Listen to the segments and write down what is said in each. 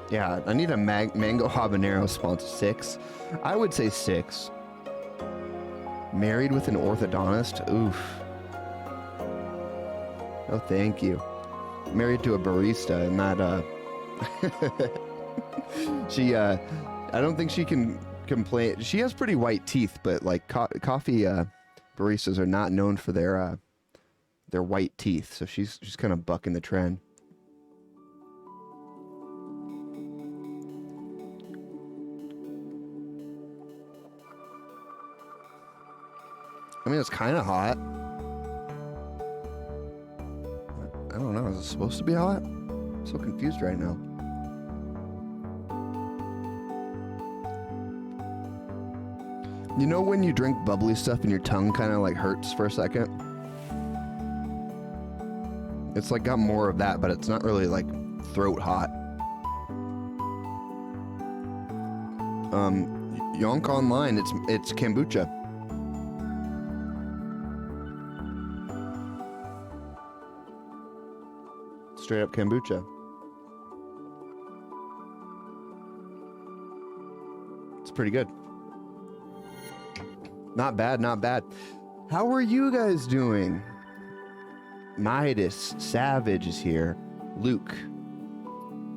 Yeah, I need a mango habanero sponsor. 6. I would say 6. Married with an orthodontist? Oof. Oh, thank you. Married to a barista, and that, she, I don't think she can complain. She has pretty white teeth, but, like, coffee, baristas are not known for their white teeth, so she's kind of bucking the trend. I mean, it's kind of hot. I don't know. Is it supposed to be hot? I'm so confused right now. You know when you drink bubbly stuff and your tongue kind of like hurts for a second? It's like got more of that, but it's not really like throat hot. Yonk Online, it's kombucha. Straight up kombucha. It's pretty good. Not bad, not bad. How are you guys doing? Midas, Savage is here. Luke.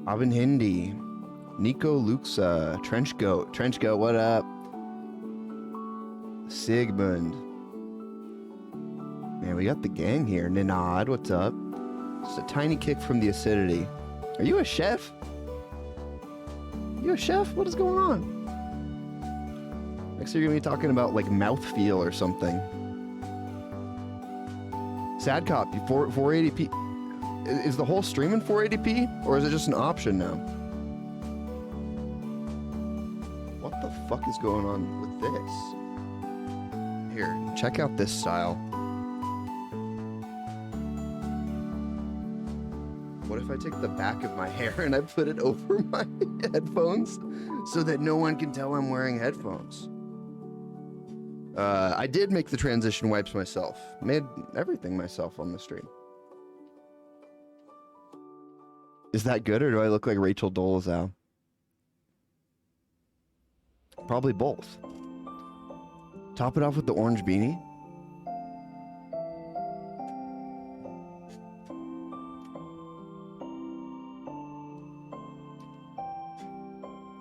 Avin Hindi. Nico Luxa. Trenchgoat, what up? Sigmund. Man, we got the gang here. Ninad, what's up? Just a tiny kick from the acidity. Are you a chef? You a chef? What is going on? Next you're gonna be talking about like mouthfeel or something. Sad cop, 480p. Is the whole stream in 480p? Or is it just an option now? What the fuck is going on with this? Here, check out this style. What if I take the back of my hair and I put it over my headphones so that no one can tell I'm wearing headphones? I did make the transition wipes myself. Made everything myself on the stream. Is that good, or do I look like Rachel Dolezal? Probably both. Top it off with the orange beanie.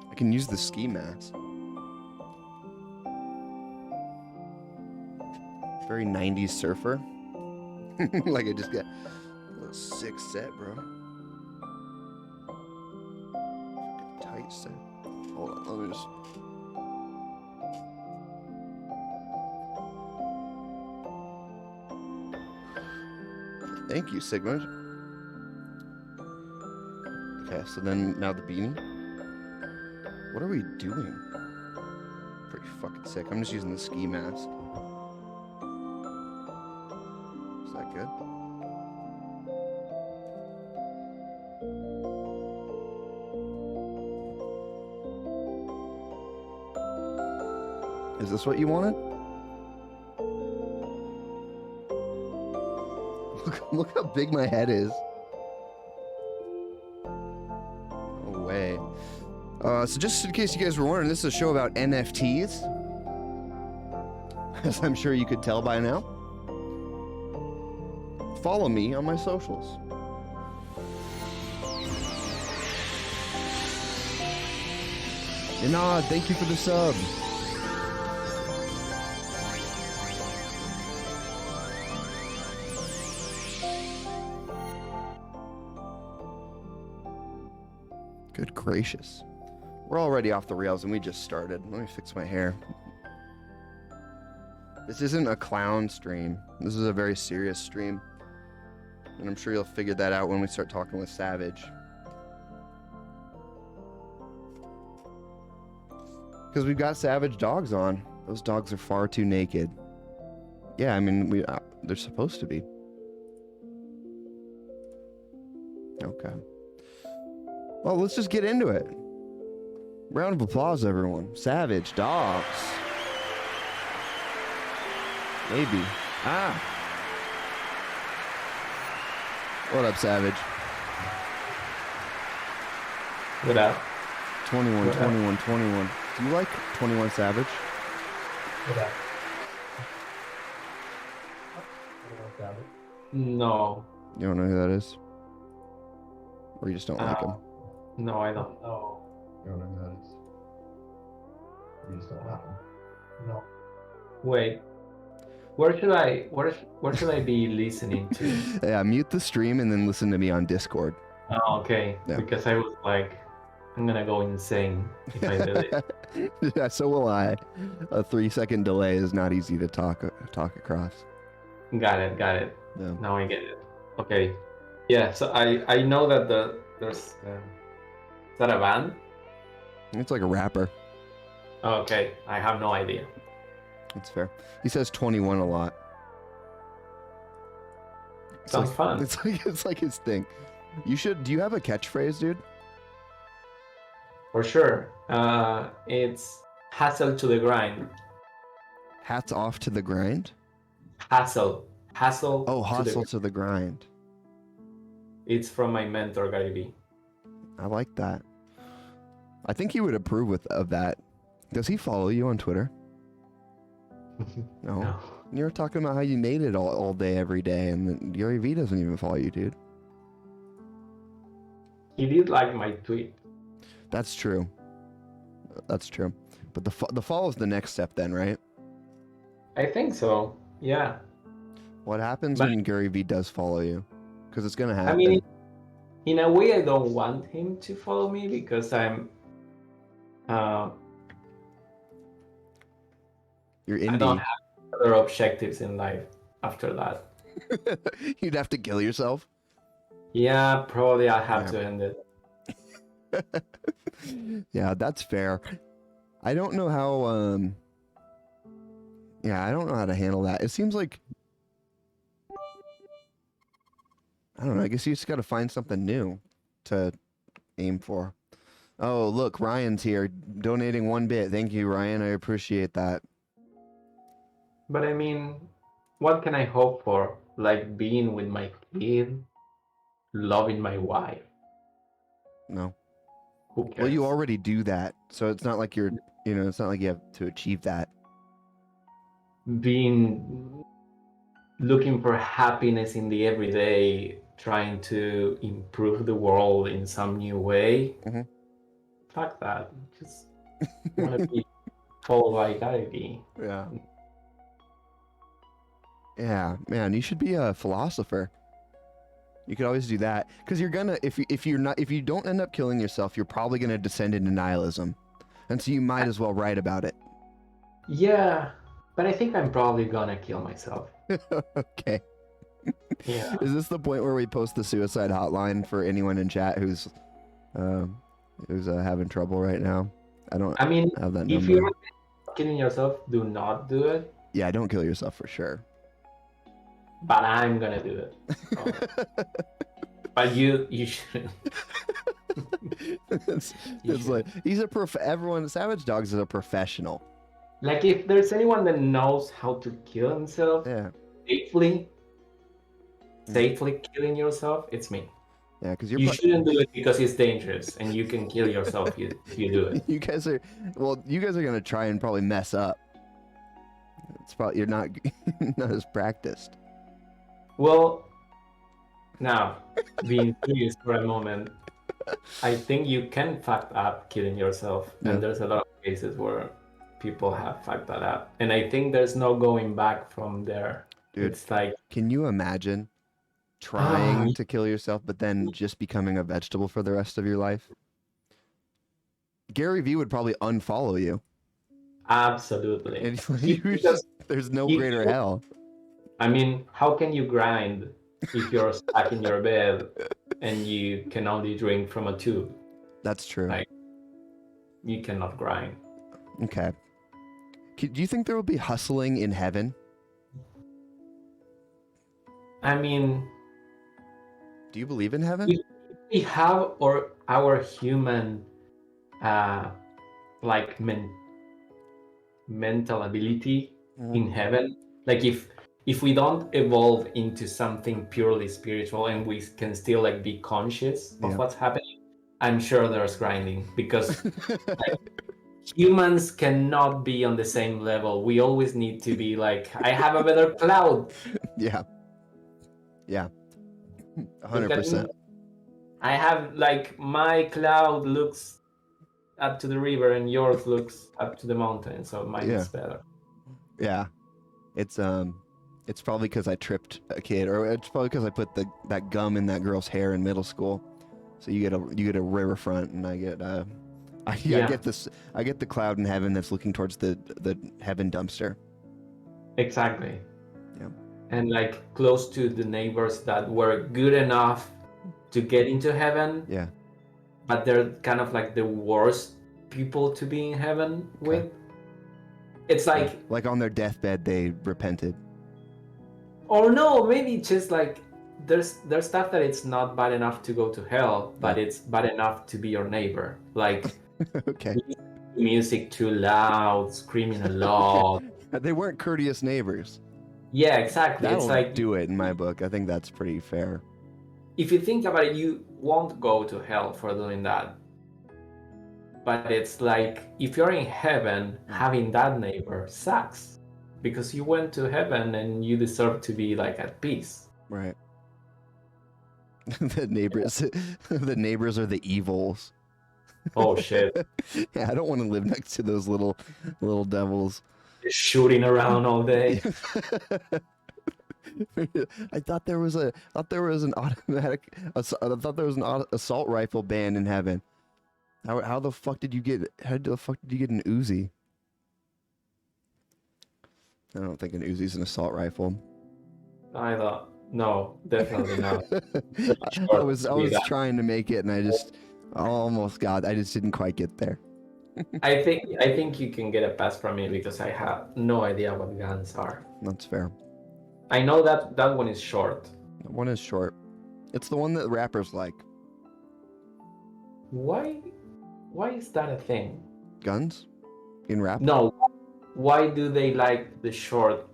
I can use the ski mask. Very 90s surfer. Like I just got a little sick set, bro. Tight set. Hold on, let me just... Thank you, Sigmund. Okay, so then now the beanie. What are we doing? Pretty fucking sick. I'm just using the ski mask. Is that good? Is this what you wanted? Look how big my head is. No way. So just in case you guys were wondering, this is a show about NFTs. As I'm sure you could tell by now. Follow me on my socials. Inad, thank you for the sub. Good gracious. We're already off the rails and we just started. Let me fix my hair. This isn't a clown stream. This is a very serious stream. And I'm sure you'll figure that out when we start talking with Savage. Because we've got Savage dogs on. Those dogs are far too naked. Yeah, I mean, they're supposed to be. Okay. Well, let's just get into it. Round of applause, everyone. Savage dogs. Maybe. Ah. What up, Savage? What up? 21, What up? 21, 21. Do you like 21 Savage? What up? No, You don't know who that is? Or you just don't like him? no, I don't know. You don't know who that is? Or you just don't like him? No. Wait, where should I be listening to? Yeah, mute the stream and then listen to me on Discord. Oh, okay. Yeah. Because I was like, I'm gonna go insane if I do it. Yeah, so will I. A 3-second delay is not easy to talk across. Got it. Yeah. Now I get it. Okay. Yeah. So I know that there's is that a band? It's like a rapper. Oh, okay. I have no idea. That's fair. He says 21 a lot. Sounds fun. It's like his thing. You should. Do you have a catchphrase, dude? For sure. It's hassle to the grind. Hats off to the grind. Hassle. Oh, hustle to the grind. It's from my mentor, Gary V. I like that. I think he would approve of that. Does he follow you on Twitter? No. You're talking about how you made it all day, every day, and then Gary V doesn't even follow you, dude. He did like my tweet. That's true. That's true. But the follow is the next step then, right? I think so. Yeah. What happens when Gary V does follow you? Because it's going to happen. I mean, in a way, I don't want him to follow me because I'm... You're indie. I don't have other objectives in life after that. You'd have to kill yourself? Yeah, probably I'll have to end it. Yeah, that's fair. I don't know how, I don't know how to handle that. It seems like, I don't know, I guess you just got to find something new to aim for. Oh, look, Ryan's here, donating 1 bit. Thank you, Ryan. I appreciate that. But I mean, what can I hope for? Like being with my kid, loving my wife. No. Who cares? Well, you already do that, so it's not like you're, it's not like you have to achieve that. Looking for happiness in the everyday, trying to improve the world in some new way. Mm-hmm. Fuck that. Just want to be told like I be. Yeah. Yeah, man, you should be a philosopher. You could always do that because you're gonna if you don't end up killing yourself, you're probably gonna descend into nihilism, and so you might as well write about it. Yeah, but I think I'm probably gonna kill myself. Okay. Yeah. Is this the point where we post the suicide hotline for anyone in chat who's having trouble right now? I mean, have that number. If you're killing yourself, do not do it. Yeah, don't kill yourself for sure. But I'm gonna do it. So. But you shouldn't. It's like he's everyone. Savage Dogs is a professional. Like if there's anyone that knows how to kill himself safely killing yourself, it's me. Yeah, because you shouldn't do it because it's dangerous, and you can kill yourself if you do it. You guys are gonna try and probably mess up. It's probably you're not as practiced. Well, now being serious for a moment, I think you can fuck up killing yourself, and there's a lot of cases where people have fucked that up, and I think there's no going back from there. Dude, it's like, can you imagine trying to kill yourself, but then just becoming a vegetable for the rest of your life? Gary V would probably unfollow you. Absolutely. And there's no greater hell. I mean, how can you grind if you're stuck in your bed and you can only drink from a tube? That's true. Like, you cannot grind. Okay. Do you think there will be hustling in heaven? I mean... Do you believe in heaven? We have our human, mental ability in heaven. Like if we don't evolve into something purely spiritual and we can still be conscious of what's happening, I'm sure there's grinding because humans cannot be on the same level. We always need to be like, I have a better cloud. Yeah. Yeah. Look at me. 100%. I have like my cloud looks up to the river and yours looks up to the mountain, so mine Yeah. is better. Yeah. It's probably because I tripped a kid, or it's probably because I put that gum in that girl's hair in middle school. So you get a riverfront, and I get I get the cloud in heaven that's looking towards the heaven dumpster. Exactly. Yeah. And like close to the neighbors that were good enough to get into heaven. Yeah. But they're kind of like the worst people to be in heaven with. It's like on their deathbed they repented. Or no, maybe just like there's stuff that it's not bad enough to go to hell, but it's bad enough to be your neighbor. Like okay. Music too loud, screaming a lot. They weren't courteous neighbors. Yeah, exactly. That'll it's like do it in my book. I think that's pretty fair. If you think about it, you won't go to hell for doing that. But it's like if you're in heaven, having that neighbor sucks because you went to heaven and you deserve to be like at peace. Right. The neighbors are the evils. Oh shit. Yeah, I don't want to live next to those little devils. Just shooting around all day. I thought there was an assault rifle ban in heaven. How the fuck did you get an Uzi? I don't think an Uzi's an assault rifle. I thought no, definitely not. I was trying to make it and I just I just didn't quite get there. I think you can get a pass from me because I have no idea what guns are. That's fair. I know that one is short. That one is short. It's the one that rappers like. Why is that a thing? Guns? In rap? No. Why do they like the short?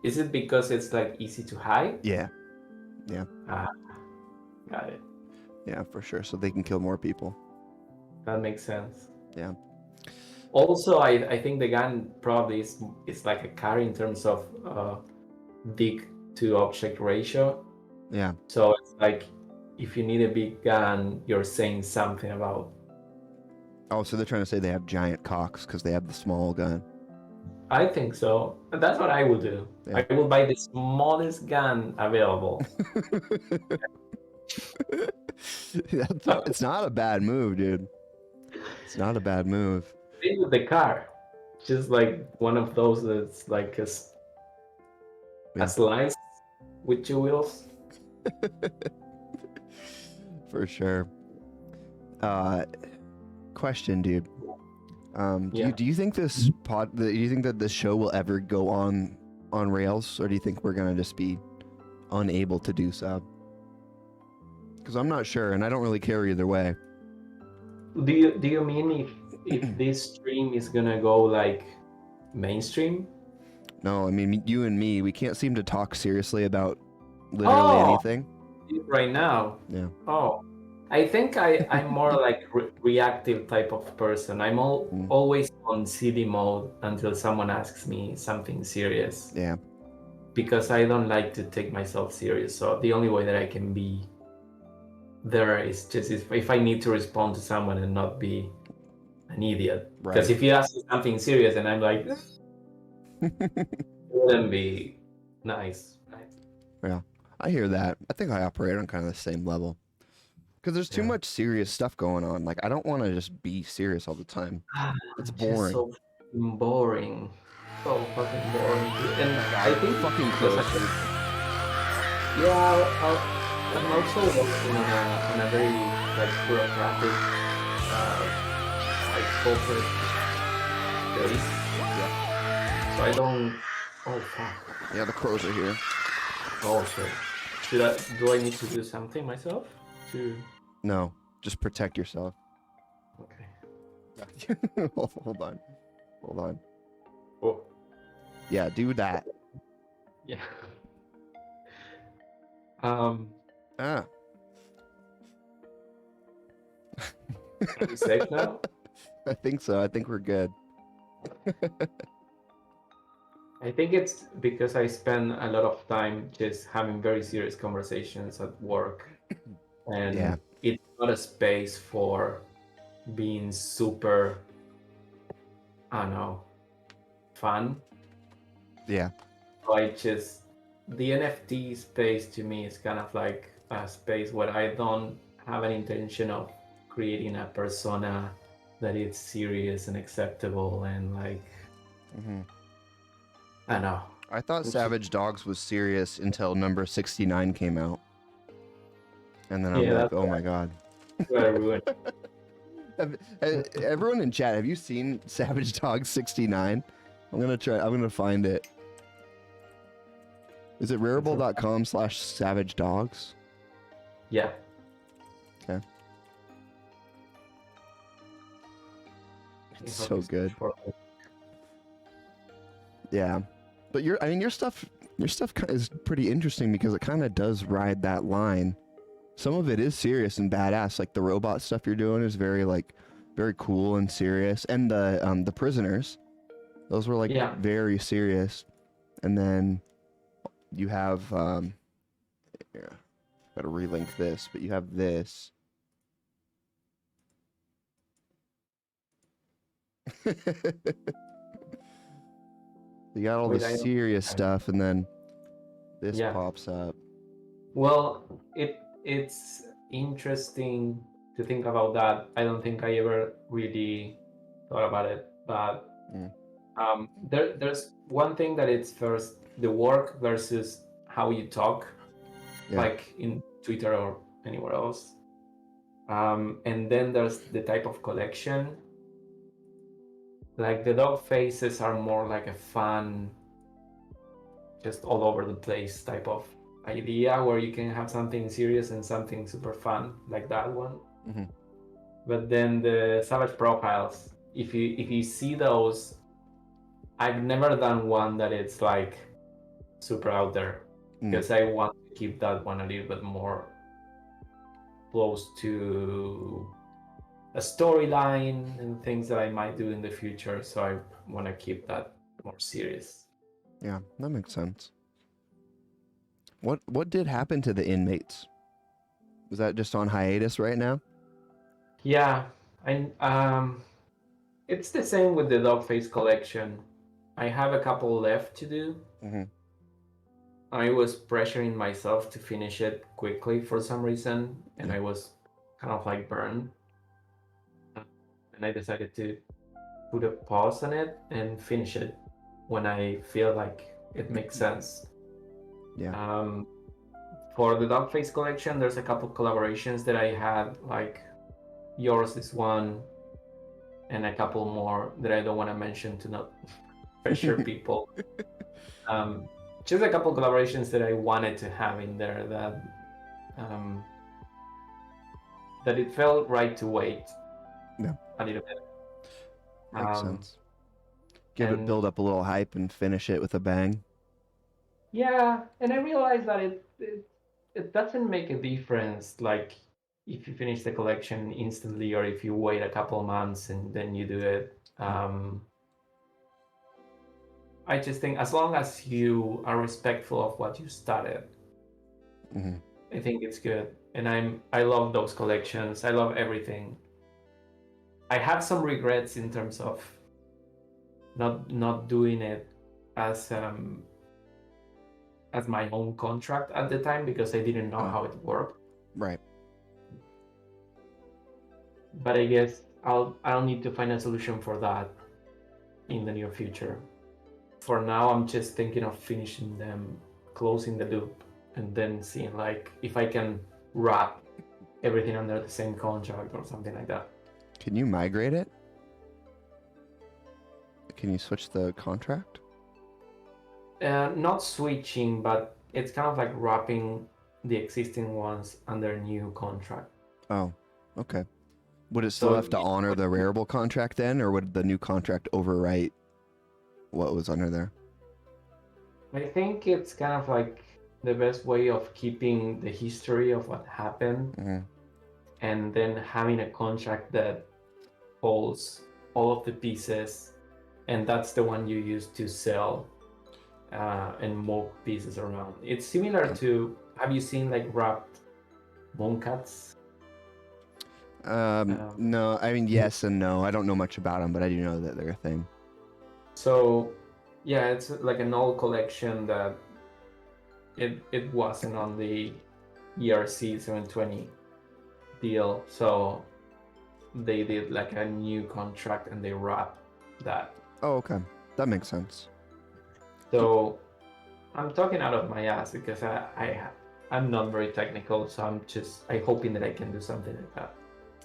Is it because it's like easy to hide? Yeah. Yeah. Got it. Yeah, for sure. So they can kill more people. That makes sense. Yeah. Also, I think the gun probably is like a carry in terms of dick to object ratio. Yeah. So it's like if you need a big gun, you're saying something about. Oh, so they're trying to say they have giant cocks because they have the small gun. I think so. And that's what I will do. Yeah. I will buy the smallest gun available. It's not a bad move, dude. It's not a bad move. Same with the car. Just like one of those that's like a slice with 2 wheels. For sure. Question, dude. Do you think this do you think that this show will ever go on rails, or do you think we're gonna just be unable to do so? Because I'm not sure, and I don't really care either way. Do you mean if this stream is gonna go like mainstream? No, I mean you and me. We can't seem to talk seriously about literally anything. Right now. Yeah. Oh. I think I'm more like reactive type of person. I'm always on CD mode until someone asks me something serious. Yeah. Because I don't like to take myself serious. So the only way that I can be there is just if I need to respond to someone and not be an idiot. Because if you ask me something serious and I'm like, it wouldn't be nice. Yeah, I hear that. I think I operate on kind of the same level. Because there's too much serious stuff going on. Like, I don't want to just be serious all the time. It's boring. So fucking boring. So fucking boring. And I think fucking close. Yeah, I'm also working on a very like bureaucratic, like corporate base. Yeah. So I don't. Oh fuck. Yeah, the crows are here. Oh shit. Do I need to do something myself to? No, just protect yourself. Okay. Hold on. Oh. Yeah, do that. Yeah. Are we safe now? I think so. I think we're good. I think it's because I spend a lot of time just having very serious conversations at work, and Yeah. it's not a space for being super, I don't know, fun. Yeah. The NFT space to me is kind of like a space where I don't have an intention of creating a persona that is serious and acceptable and like, Hmm. I don't know. I thought Savage Dogs was serious until number 69 came out. And then I'm Yeah, like, that's oh my god. what I ruined. Everyone in chat, have you seen Savage Dogs 69? I'm gonna find it. Is it rarible.com/savage dogs? Yeah. Okay. It's so good. Yeah. But your stuff is pretty interesting because it kind of does ride that line. Some of it is serious and badass. Like the robot stuff you're doing is very cool and serious. And the prisoners, those were like very serious. And then you have here, gotta relink this, but you have this. You got all the serious stuff, and then this pops up. Well, it's interesting to think about that. I don't think I ever really thought about it, but there's one thing that it's first the work versus how you talk, like in Twitter or anywhere else, and then there's the type of collection. Like the dog faces are more like a fun, just all over the place type of idea where you can have something serious and something super fun like that one. Mm-hmm. But then the Savage profiles, if you see those, I've never done one that it's like super out there because I want to keep that one a little bit more close to a storyline and things that I might do in the future. So I want to keep that more serious. Yeah, that makes sense. What did happen to the inmates? Was that just on hiatus right now? Yeah, it's the same with the dog face collection. I have a couple left to do. Mm-hmm. I was pressuring myself to finish it quickly for some reason, and I was kind of like burned. And I decided to put a pause on it and finish it when I feel like it makes sense. Yeah. For the dog face collection, there's a couple collaborations that I had, like yours is one, and a couple more that I don't want to mention to not pressure people. Just a couple collaborations that I wanted to have in there that it felt right to wait a little bit. Makes sense. Build up a little hype and finish it with a bang. Yeah, and I realized that it doesn't make a difference, like if you finish the collection instantly or if you wait a couple months and then you do it. I just think as long as you are respectful of what you started, I think it's good. And I love those collections. I love everything. I have some regrets in terms of not doing it as my own contract at the time because I didn't know how it worked. Right. But I guess I'll need to find a solution for that in the near future. For now, I'm just thinking of finishing them, closing the loop, and then seeing like if I can wrap everything under the same contract or something like that. Can you migrate it? Can you switch the contract? Not switching, but it's kind of like wrapping the existing ones under a new contract. Oh, okay. Would it still have to honor the Rarible contract then, or would the new contract overwrite what was under there? I think it's kind of like the best way of keeping the history of what happened. and then having a contract that holds all of the pieces, and that's the one you use to sell and move pieces around. It's similar to, have you seen like wrapped mooncats? No, I mean, yes and no. I don't know much about them, but I do know that they're a thing. So yeah, it's like an old collection that it wasn't on the ERC 720 deal, so they did like a new contract and they wrapped that. Oh, okay. That makes sense. So I'm talking out of my ass because I'm not very technical, so I'm hoping that I can do something like that.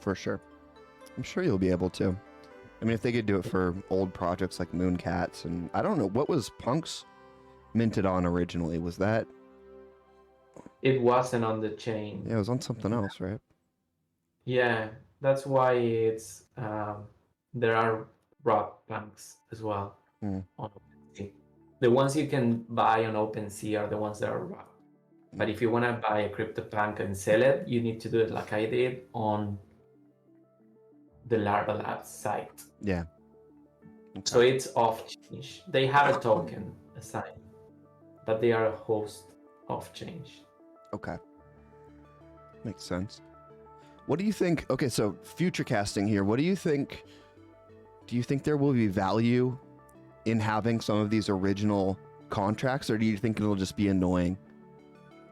For sure. I'm sure you'll be able to. I mean, if they could do it for old projects like Mooncats, and I don't know, what was Punk's minted on originally? Was that? It wasn't on the chain. Yeah, it was on something else, right? Yeah, that's why it's there are wrapped banks as well on OpenSea. The ones you can buy on OpenSea are the ones that are wrapped. But if you want to buy a CryptoPunk and sell it, you need to do it like I did on the Larva Labs site. Yeah. Okay. So it's off-change. They have a token assigned, but they are a host off-change. Okay. Makes sense. What do you think? Okay, so future casting here. What do you think? Do you think there will be value in having some of these original contracts, or do you think it'll just be annoying?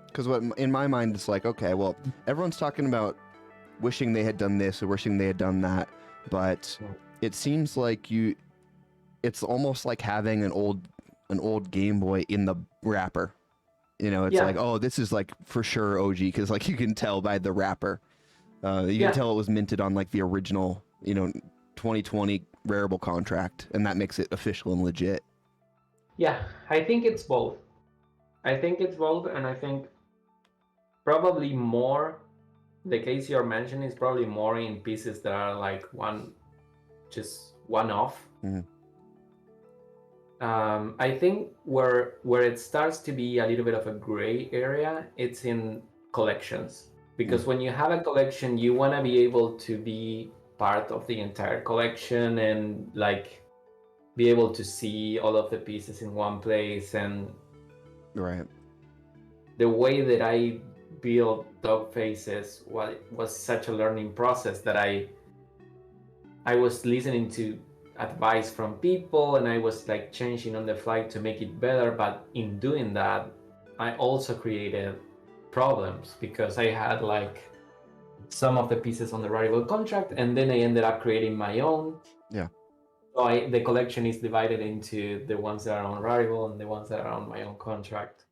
Because what in my mind it's like, okay, well, everyone's talking about wishing they had done this or wishing they had done that, but it seems like it's almost like having an old Game Boy in the wrapper. You know, it's like, oh, this is like for sure OG, because like you can tell by the wrapper. You can tell it was minted on like the original, 2020 rareable contract, and that makes it official and legit. Yeah, I think it's both. And I think probably more, the case you're mentioning is probably more in pieces that are like just one off. Mm-hmm. I think where it starts to be a little bit of a gray area, it's in collections. Because when you have a collection, you want to be able to be part of the entire collection and like be able to see all of the pieces in one place. And right, the way that I built dog faces was such a learning process that I was listening to advice from people and I was like changing on the fly to make it better. But in doing that, I also created problems because I had like some of the pieces on the variable contract, and then I ended up creating my own. Yeah. So the collection is divided into the ones that are on variable and the ones that are on my own contract.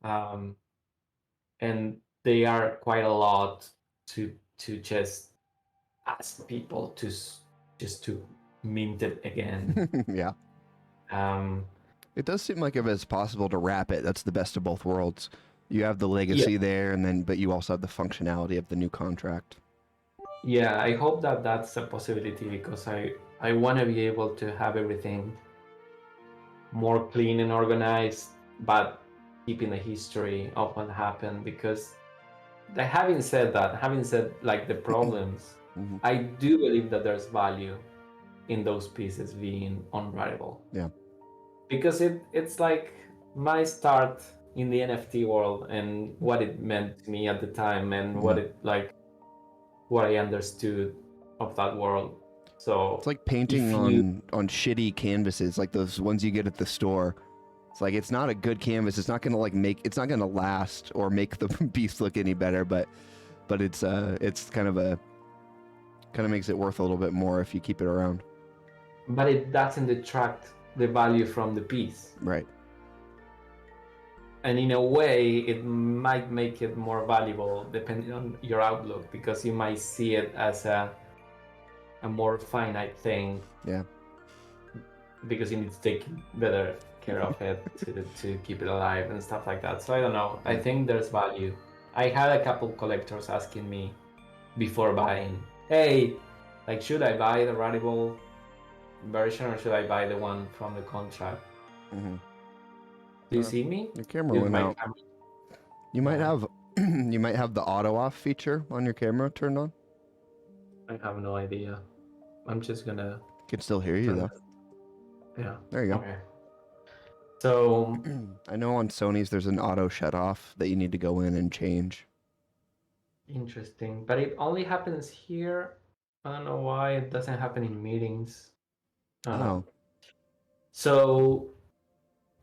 And they are quite a lot to just ask people to just to mint it again. Yeah. Um, It does seem like if it's possible to wrap it, that's the best of both worlds. You have the legacy there, but you also have the functionality of the new contract. Yeah, I hope that that's a possibility because I want to be able to have everything more clean and organized, but keeping the history of what happened. Because having said like the problems, I do believe that there's value in those pieces being unwritable. Yeah. Because it's like my start in the NFT world and what it meant to me at the time and what I understood of that world. So it's like painting on shitty canvases, like those ones you get at the store. It's like it's not a good canvas. It's not gonna it's not gonna last or make the piece look any better. But it's kind of makes it worth a little bit more if you keep it around. But it doesn't detract the value from the piece. Right. And in a way, it might make it more valuable depending on your outlook, because you might see it as a more finite thing. Yeah. Because you need to take better care of it to keep it alive and stuff like that. So I don't know. I think there's value. I had a couple collectors asking me before buying, hey, like, should I buy the writable version or should I buy the one from the contract? Mm-hmm. Do you see me? Your camera went out. You might have You might have the auto off feature on your camera turned on. I have no idea. I'm just gonna Can still hear you though. Yeah. There you go. Okay. So I know on Sony's there's an auto shut off that you need to go in and change. interesting, but it only happens here. I don't know why it doesn't happen in meetings. I don't know. So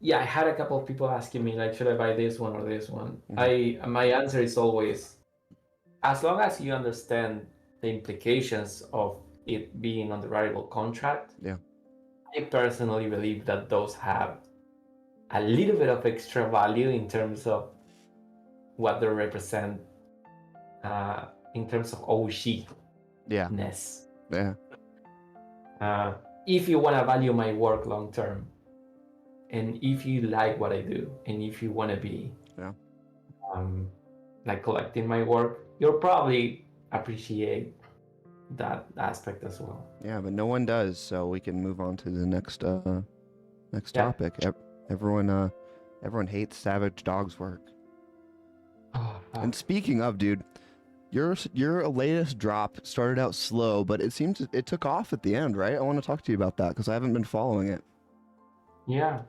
yeah, I had a couple of people asking me like, should I buy this one or this one? My answer is always, as long as you understand the implications of it being on the variable contract. Yeah. I personally believe that those have a little bit of extra value in terms of what they represent, in terms of OG-ness. Yeah. If you want to value my work long term, and if you like what I do, and if you want to be like collecting my work, you'll probably appreciate that aspect as well. Yeah, but no one does, so we can move on to the next topic. Everyone hates Savage Dog's work. And speaking of, dude, your latest drop started out slow, but it seems it took off at the end, right? I want to talk to you about that because I haven't been following it. Yeah,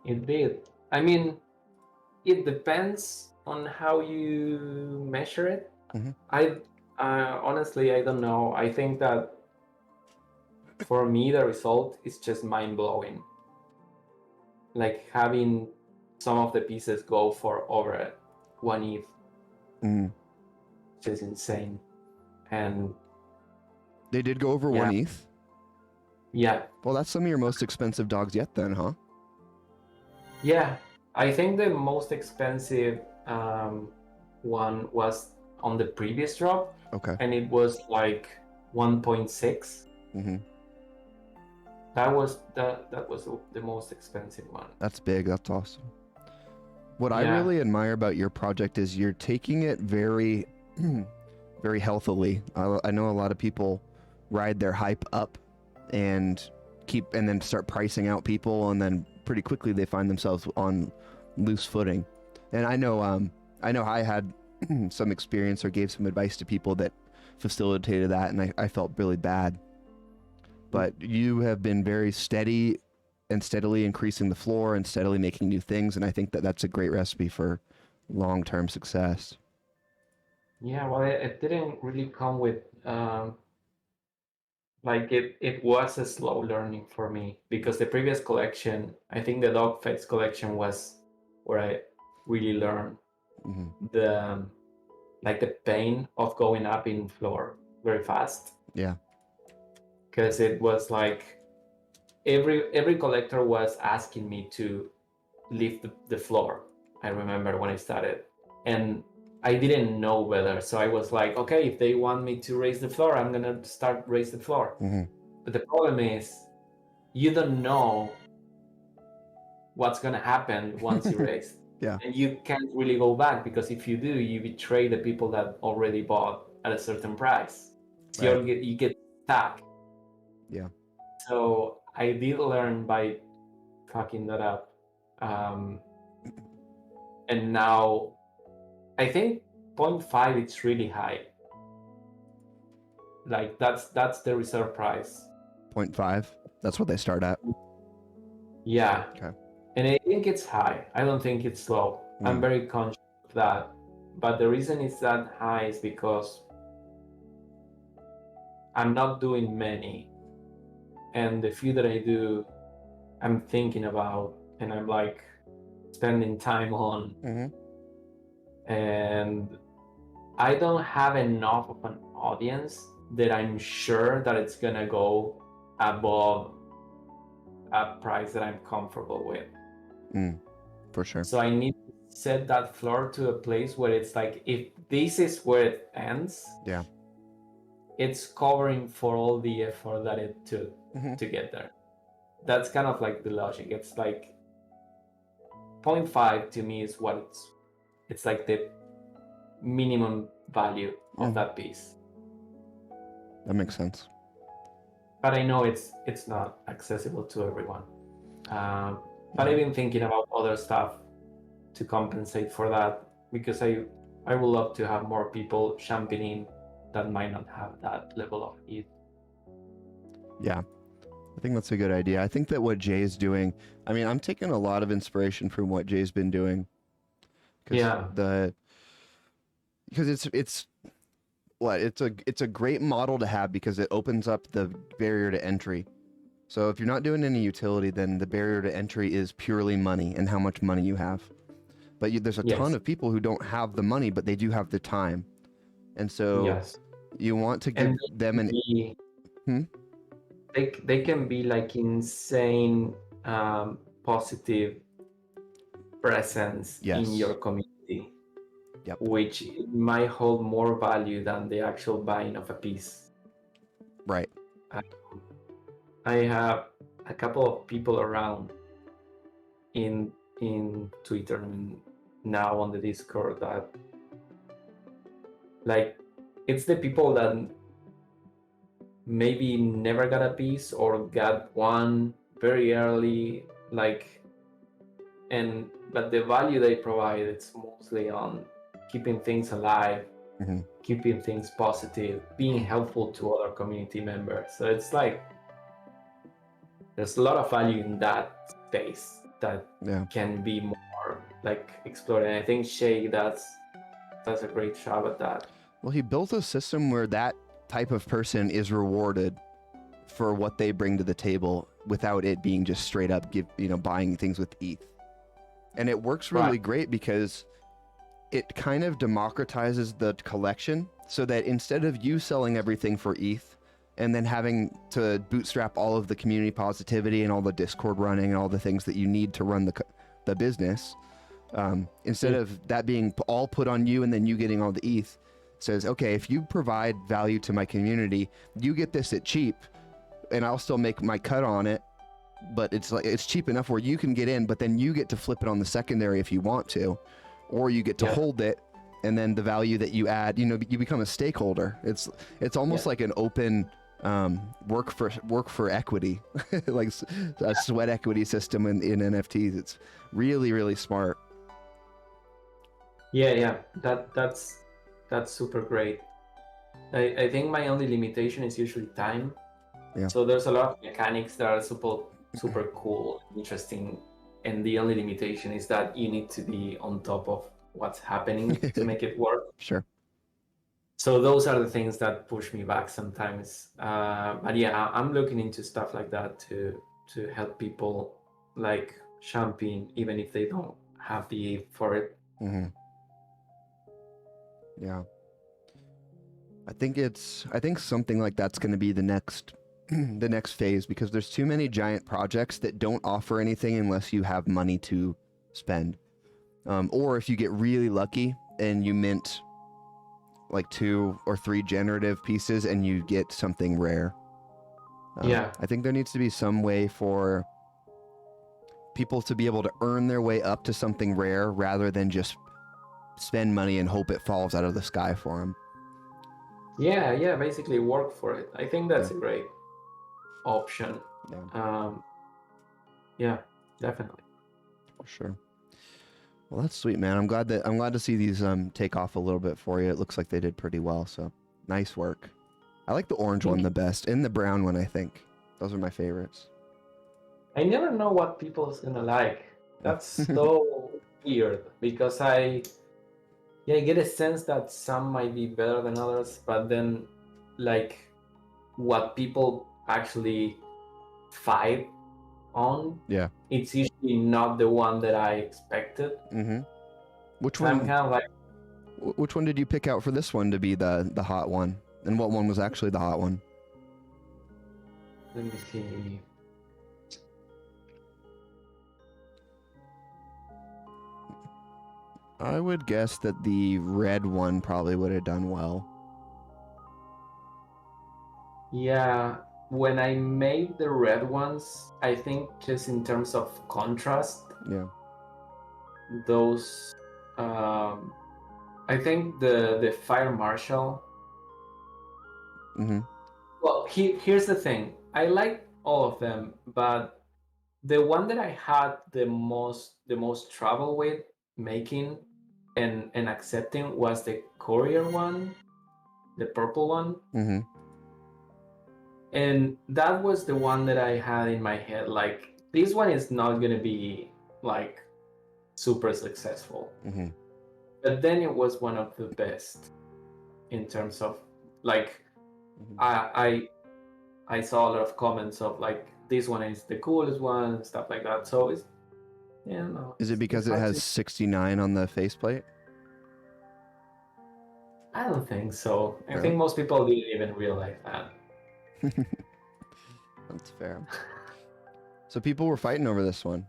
it did. I mean, it depends on how you measure it. I honestly, I don't know. I think that for me, the result is just mind-blowing. Like having some of the pieces go for over 1 ETH. Which is insane. And they did go over 1 ETH? Yeah. Well, that's some of your most expensive dogs yet then, huh? Yeah. I think the most expensive one was on the previous drop. Okay. And it was like 1.6. That was the most expensive one. That's big. That's awesome. What I really admire about your project is you're taking it very, very healthily. I know a lot of people ride their hype up and then start pricing out people, and then pretty quickly they find themselves on loose footing. And I know I had some experience or gave some advice to people that facilitated that, and I felt really bad. But you have been very steady and steadily increasing the floor and steadily making new things, and I think that that's a great recipe for long-term success. Yeah, well, it didn't really come with like it was a slow learning for me, because the previous collection, I think the dog face collection, was where I really learned the pain of going up in floor very fast. Yeah. Because it was like every collector was asking me to lift the floor. I remember when I started, and I didn't know better, so I was like, okay, if they want me to raise the floor, I'm gonna start raise the floor. But the problem is, you don't know what's gonna happen once you raise. And you can't really go back, because if you do, you betray the people that already bought at a certain price. So you get stuck. Yeah. So I did learn by fucking that up. And now I think 0.5 it's really high. Like that's the reserve price. 0.5? That's what they start at? Yeah. Okay. And I think it's high. I don't think it's low. I'm very conscious of that. But the reason it's that high is because I'm not doing many. And the few that I do, I'm thinking about, and I'm like spending time on. And I don't have enough of an audience that I'm sure that it's gonna go above a price that I'm comfortable with. For sure. So I need to set that floor to a place where it's like, if this is where it ends, it's covering for all the effort that it took to get there. That's kind of like the logic. It's like 0.5 to me is what it's like the minimum value of that piece. That makes sense. But I know it's not accessible to everyone. But I've been thinking about other stuff to compensate for that. because I would love to have more people championing that might not have that level of ETH. Yeah, I think that's a good idea. I think that what Jay's doing, I mean, I'm taking a lot of inspiration from what Jay's been doing. Yeah. Because it's a great model to have because it opens up the barrier to entry. So if you're not doing any utility, then the barrier to entry is purely money and how much money you have. But there's a ton Yes. of people who don't have the money, but they do have the time. And so Yes. you want to give And them an... they can be like insane positive presence in Yes. your community, Yep. which might hold more value than the actual buying of a piece. Right. I have a couple of people around in Twitter and now on the Discord that, like, it's the people that maybe never got a piece or got one very early, like, but the value they provide, it's mostly on keeping things alive, keeping things positive, being helpful to other community members. So it's like there's a lot of value in that space that can be more like explored. And I think Shay does a great job at that. Well, he built a system where that type of person is rewarded for what they bring to the table without it being just straight up buying things with ETH. And it works really great because it kind of democratizes the collection so that instead of you selling everything for ETH and then having to bootstrap all of the community positivity and all the Discord running and all the things that you need to run the business, instead of that being all put on you and then you getting all the ETH, says, okay, if you provide value to my community, you get this at cheap and I'll still make my cut on it, but it's cheap enough where you can get in, but then you get to flip it on the secondary if you want to, or you get to hold it, and then the value that you add, you become a stakeholder. It's almost like an open work for equity, like a sweat equity system in NFTs. It's really, really smart. Yeah, that's super great. I think my only limitation is usually time. Yeah. So there's a lot of mechanics that are super cool, interesting, and the only limitation is that you need to be on top of what's happening to make it work. Sure. So those are the things that push me back sometimes. But yeah, I'm looking into stuff like that to help people like champion, even if they don't have the for it. Mm-hmm. Yeah. I think something like that's going to be the next phase, because there's too many giant projects that don't offer anything unless you have money to spend. Or if you get really lucky and you mint like 2 or 3 generative pieces and you get something rare. I think there needs to be some way for people to be able to earn their way up to something rare rather than just spend money and hope it falls out of the sky for them. Yeah, basically work for it. I think that's a great option. Yeah, definitely. For sure. Well, that's sweet, man. I'm glad to see these take off a little bit for you. It looks like they did pretty well, so nice work. I like the orange one the best, and the brown one, I think. Those are my favorites. I never know what people's gonna like. That's so weird, because I get a sense that some might be better than others, but then like what people actually fight on, it's usually not the one that I expected. Which one? I'm kind of like, which one did you pick out for this one to be the hot one, and what one was actually the hot one? Let me see. I would guess that the red one probably would have done well. Yeah, when I made the red ones, I think just in terms of contrast, those, I think the Fire Marshal. Well, here's the thing. I like all of them, but the one that I had the most trouble with making and accepting was the courier one, the purple one. Mm-hmm. And that was the one that I had in my head. Like, this one is not gonna be like super successful. Mm-hmm. But then it was one of the best in terms of like Mm-hmm. I saw a lot of comments of like this one is the coolest one, stuff like that. So it's no. Is it because it's it hard has to- 69 on the faceplate? I don't think so. I Really? think most people didn't even realize that. That's fair. So people were fighting over this one.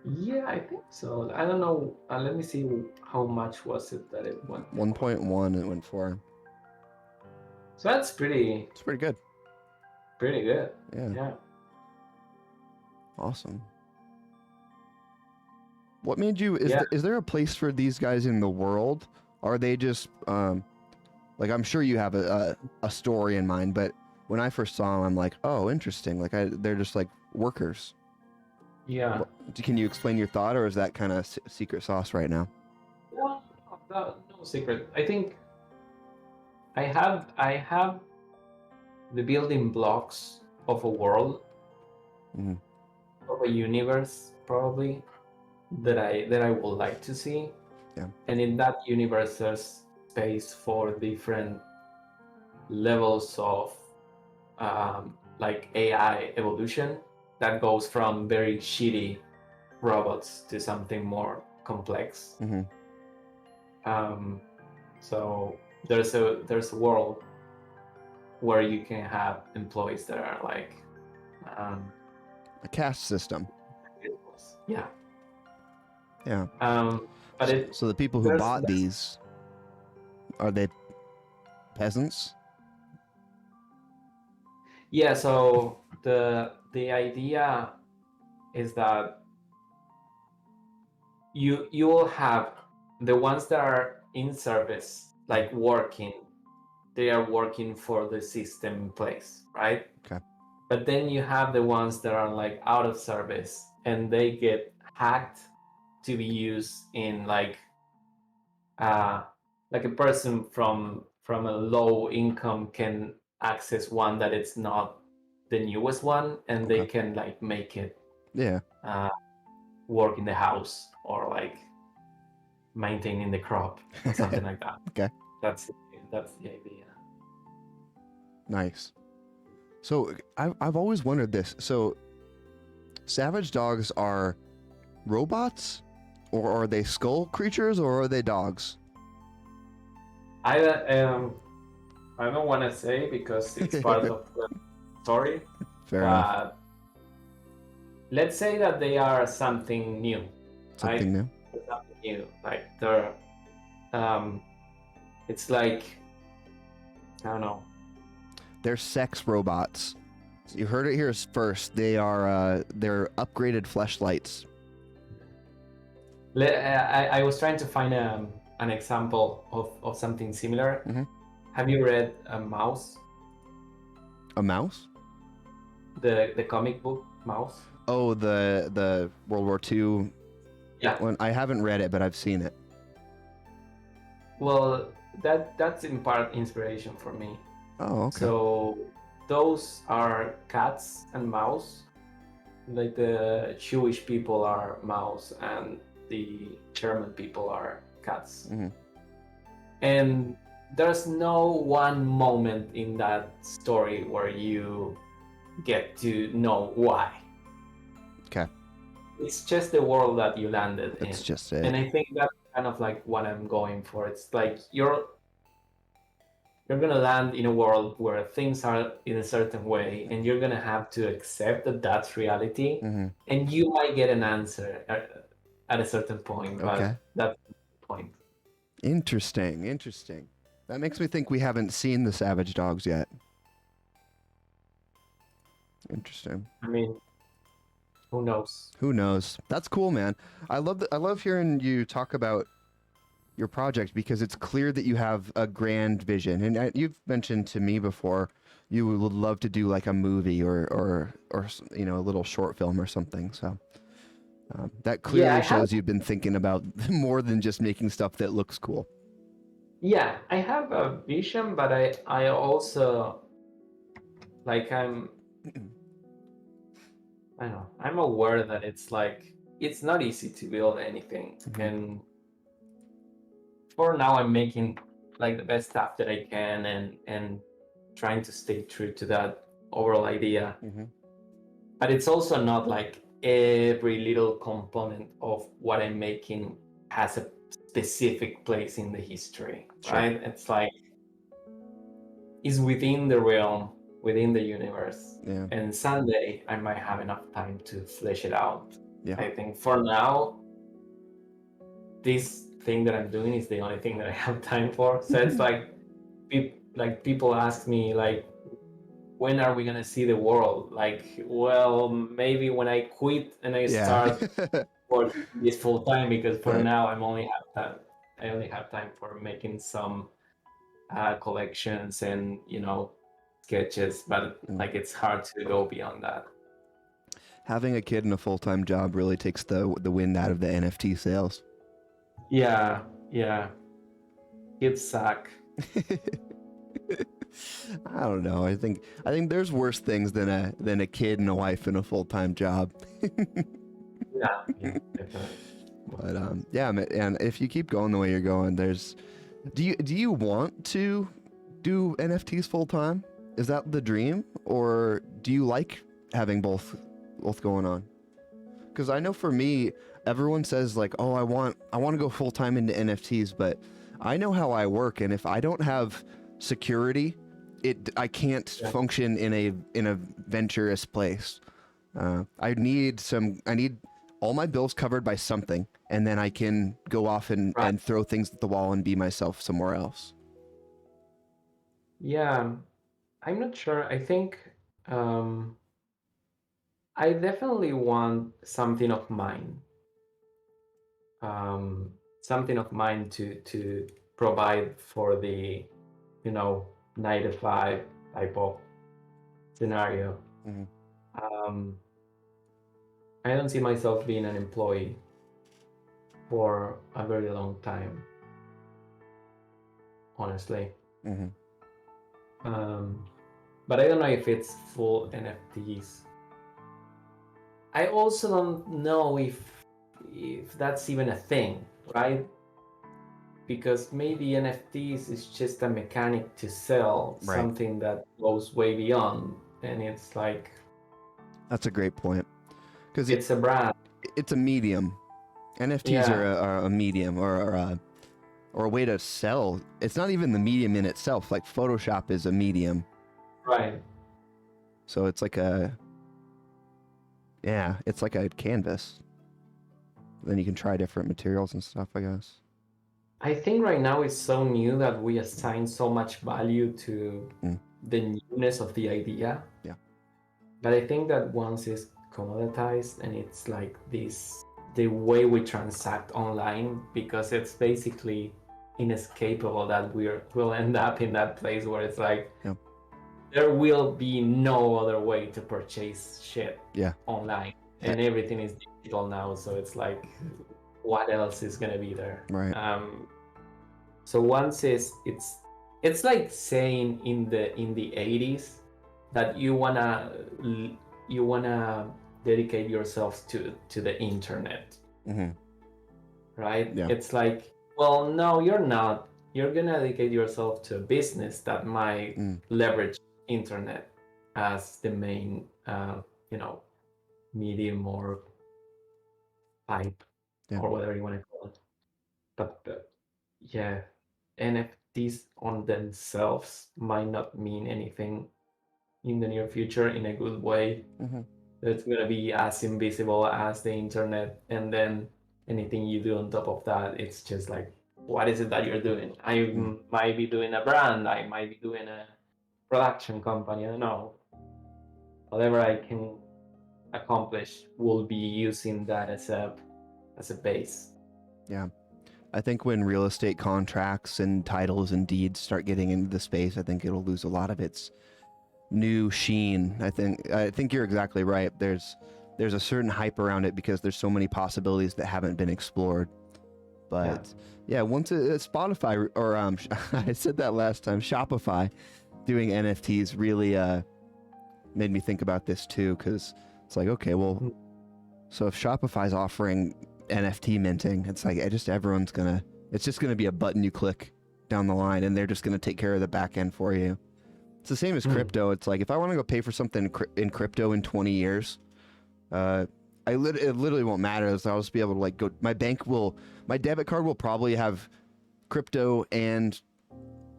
Yeah, I think so. I don't know. Let me see how much was it that it went. 1.1 it went for. So that's pretty It's pretty good. good. Yeah. Yeah. Awesome. What made you, Yeah. is there a place for these guys in the world? Are they just, like, I'm sure you have a story in mind, but when I first saw them, I'm like, oh, interesting. Like, they're just like workers. Yeah. Can you explain your thought, or is that kind of secret sauce right now? No, no secret. I think I have the building blocks of a world, Mhm. of a universe, probably that I would like to see. Yeah. And in that universe, there's space for different levels of like AI evolution that goes from very shitty robots to something more complex. Mm-hmm. So there's a world where you can have employees that are like A caste system. yeah. Yeah. But so the people who bought these, are they peasants? Yeah, so the idea is that you will have the ones that are in service, like working, they are working for the system in place, right? Okay. But then you have the ones that are like out of service and they get hacked to be used in like a person from a low income can access one that it's not the newest one, and they Okay. can like make it Yeah. work in the house or like maintaining the crop or something like that. Okay. That's the idea. Nice. So I've always wondered this. So savage dogs are robots, or are they skull creatures, or are they dogs? I don't want to say because it's part of the story. Fair enough. But let's say that they are something new. Something new. Something new. Like they're, it's like, I don't know. They're sex robots. You heard it here first. They're upgraded fleshlights. I was trying to find an example of something similar. Mm-hmm. Have you read Mouse? A mouse? The comic book Mouse? Oh, the World War II. Yeah. One. I haven't read it, but I've seen it. Well, that's in part inspiration for me. Oh, okay. So those are cats and mouse. Like the Jewish people are mouse and the German people are cats. Mm-hmm. And there's no one moment in that story where you get to know why. Okay. It's just the world that you landed in. That's just it. And I think that's kind of like what I'm going for. It's like you're gonna land in a world where things are in a certain way, and you're gonna have to accept that that's reality. Mm-hmm. And you might get an answer at a certain point, but Okay. that's the point. Interesting. That makes me think we haven't seen the savage dogs yet. Interesting. I mean, who knows? Who knows? That's cool, man. I love hearing you talk about your project, because it's clear that you have a grand vision. And you've mentioned to me before you would love to do like a movie or a little short film or something. So That clearly I shows you've been thinking about more than just making stuff that looks cool. Yeah, I have a vision, but I also like I don't know, I'm aware that it's like it's not easy to build anything. And for now I'm making like the best stuff that I can and trying to stay true to that overall idea. But it's also not like every little component of what I'm making has a specific place in the history, right? It's like is within the realm, within the universe. Yeah. And someday I might have enough time to flesh it out. Yeah. I think for now, this thing that I'm doing is the only thing that I have time for. So it's like people ask me like, when are we gonna see the world? Like, well, maybe when I quit and I start working this full time, because for now I only have time for making some collections and sketches, but like it's hard to go beyond that. Having a kid and a full-time job really takes the wind out of the NFT sales. Yeah, kids suck. I don't know. I think there's worse things than a kid and a wife and a full-time job. Yeah, definitely. But yeah, and if you keep going the way you're going, do you want to do NFTs full time? Is that the dream, or do you like having both going on? Because I know for me, everyone says like, oh, I want to go full time into NFTs, but I know how I work, and if I don't have security, I can't function in a venturous place. I need all my bills covered by something, and then I can go off and throw things at the wall and be myself somewhere else. Yeah, I'm not sure. I think I definitely want something of mine. Something of mine to provide for the 9 to 5 type of scenario. I don't see myself being an employee for a very long time, honestly. But I don't know if it's full NFTs. I also don't know if that's even a thing, right? Because maybe NFTs is just a mechanic to sell something that goes way beyond, and it's like that's a great point, because it's a brand. It's a medium. NFTs are a medium or a way to sell. It's not even the medium in itself. Like Photoshop is a medium, right? So it's like it's like a canvas. Then you can try different materials and stuff, I guess. I think right now it's so new that we assign so much value to the newness of the idea. Yeah. But I think that once it's commoditized and it's like the way we transact online, because it's basically inescapable that we'll end up in that place where it's like there will be no other way to purchase shit online, and everything is digital now, so it's like what else is gonna be there? Right. So once it's like saying in the 80s that you wanna dedicate yourself to the internet, right? Yeah. It's like, well, no, you're not. You're gonna dedicate yourself to a business that might leverage internet as the main medium or pipe or whatever you want to call it. But NFTs on themselves might not mean anything in the near future in a good way. It's gonna be as invisible as the internet, and then anything you do on top of that, it's just like, what is it that you're doing? I might be doing a brand, I might be doing a production company, I don't know. Whatever I can accomplish will be using that as a base. Yeah. I think when real estate contracts and titles and deeds start getting into the space, I think it'll lose a lot of its new sheen. I think you're exactly right. There's there's a certain hype around it because there's so many possibilities that haven't been explored. But yeah, once Spotify or I said that last time, Shopify doing NFTs really made me think about this too, because it's like, okay, well, so if Shopify's offering NFT minting, it's like it's just gonna be a button you click down the line, and they're just gonna take care of the back end for you. It's the same as crypto. It's like if I want to go pay for something in crypto in 20 years, it literally won't matter. So I'll just be able to like go. My debit card will probably have crypto and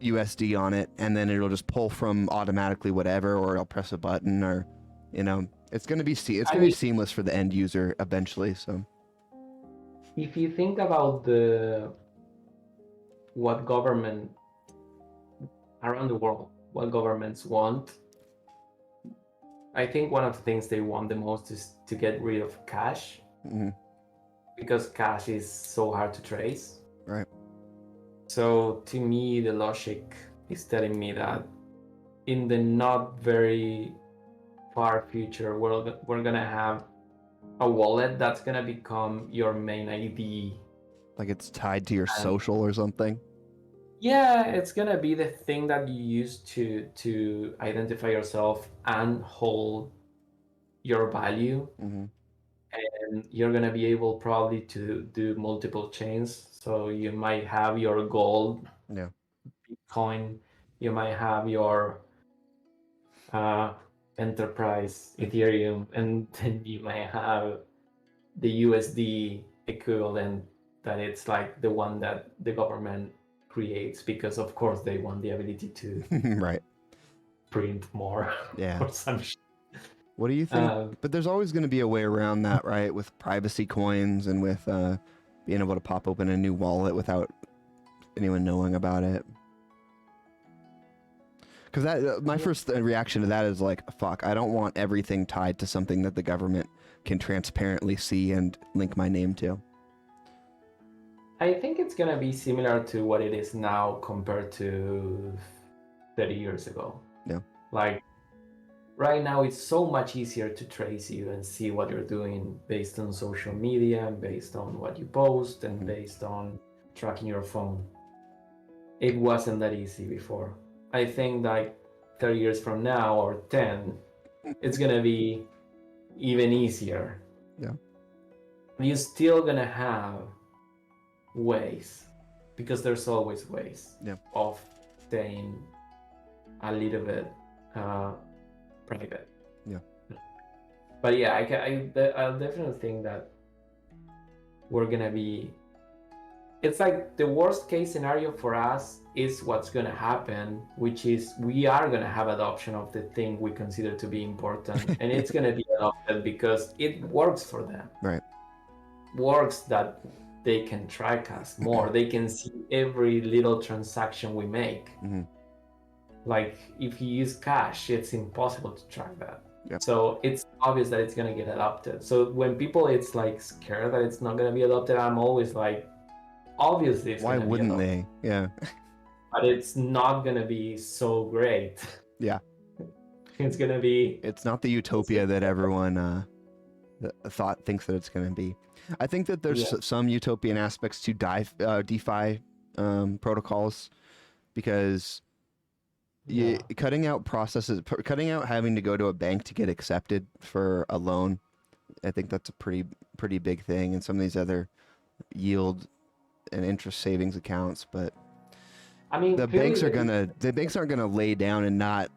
USD on it, and then it'll just pull from automatically whatever, or I'll press a button, or it's gonna be seamless for the end user eventually. So if you think about what government around the world, what governments want, I think one of the things they want the most is to get rid of cash, because cash is so hard to trace. Right. So to me, the logic is telling me that in the not very far future, we're gonna have a wallet that's gonna become your main ID. Like it's tied to your social or something. Yeah, it's gonna be the thing that you use to identify yourself and hold your value. And you're gonna be able probably to do multiple chains. So you might have your gold, Bitcoin, you might have your enterprise Ethereum, and then you might have the USD equivalent, that it's like the one that the government creates, because of course they want the ability to right, print more or some shit. What do you think? But there's always going to be a way around that, right? With privacy coins and with being able to pop open a new wallet without anyone knowing about it. Because that my first reaction to that is like, fuck, I don't want everything tied to something that the government can transparently see and link my name to. I think it's going to be similar to what it is now compared to 30 years ago. Yeah. Like, right now, it's so much easier to trace you and see what you're doing based on social media and based on what you post and based on tracking your phone. It wasn't that easy before. I think like 30 years from now or 10, it's going to be even easier. Yeah. You're still going to have ways, because there's always ways of staying a little bit private. Yeah. But yeah, I'll definitely think that we're gonna be. It's like the worst case scenario for us is what's gonna happen, which is we are gonna have adoption of the thing we consider to be important, and it's gonna be adopted because it works for them. Right. Works that they can track us more. They can see every little transaction we make. Like if you use cash, it's impossible to track that. Yep. So it's obvious that it's gonna get adopted. So when people it's like scared that it's not gonna be adopted, I'm always like, obviously it's why gonna wouldn't be they? Yeah. But it's not gonna be so great. Yeah. It's gonna be. It's not the utopia that everyone thinks that it's gonna be. I think that there's some utopian aspects to DeFi protocols, because cutting out having to go to a bank to get accepted for a loan, I think that's a pretty big thing, and some of these other yield and interest savings accounts. But I mean, the banks aren't gonna lay down and not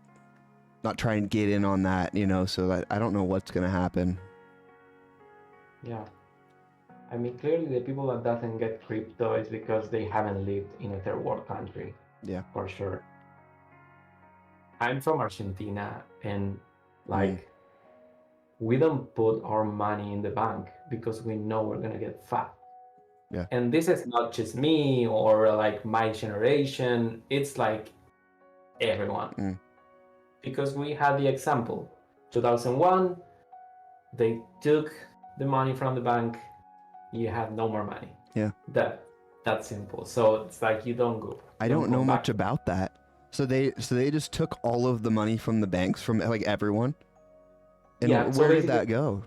try and get in on that, so that I don't know what's gonna happen. Yeah. I mean, clearly the people that doesn't get crypto is because they haven't lived in a third world country. Yeah. For sure. I'm from Argentina, and we don't put our money in the bank because we know we're gonna get fat. Yeah. And this is not just me or like my generation, it's like everyone. Because we had the example. 2001, they took the money from the bank, you had no more money. Yeah. That's simple. So it's like you don't go. I don't know much about that. So they just took all of the money from the banks, from like everyone. And where did that go?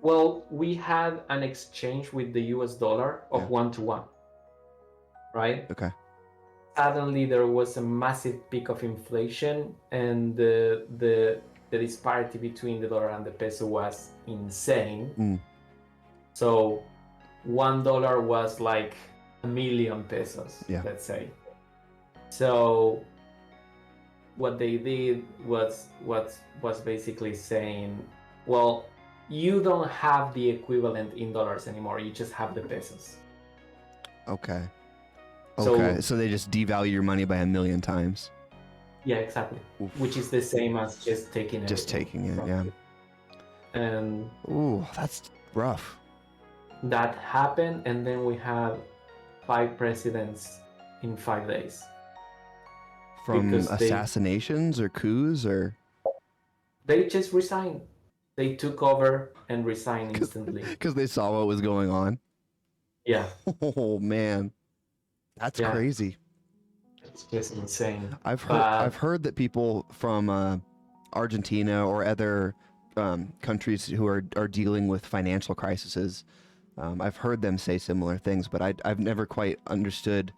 Well, we had an exchange with the US dollar of 1-to-1, right? Okay. Suddenly there was a massive peak of inflation, and the disparity between the dollar and the peso was insane. So $1 was like 1,000,000 pesos, let's say. So what they did was basically saying, well, you don't have the equivalent in dollars anymore, you just have the pesos. Okay. So they just devalue your money by 1,000,000 times. Yeah, exactly. Oof. Which is the same as just taking it. Just taking it, yeah. And ooh, that's rough. That happened, and then we had 5 presidents in 5 days. From assassinations or coups or? They just resigned. They took over and resigned instantly. Because they saw what was going on? Yeah. Oh, man. That's crazy. It's just insane. I've heard that people from Argentina or other countries who are dealing with financial crises, I've heard them say similar things, but I've never quite understood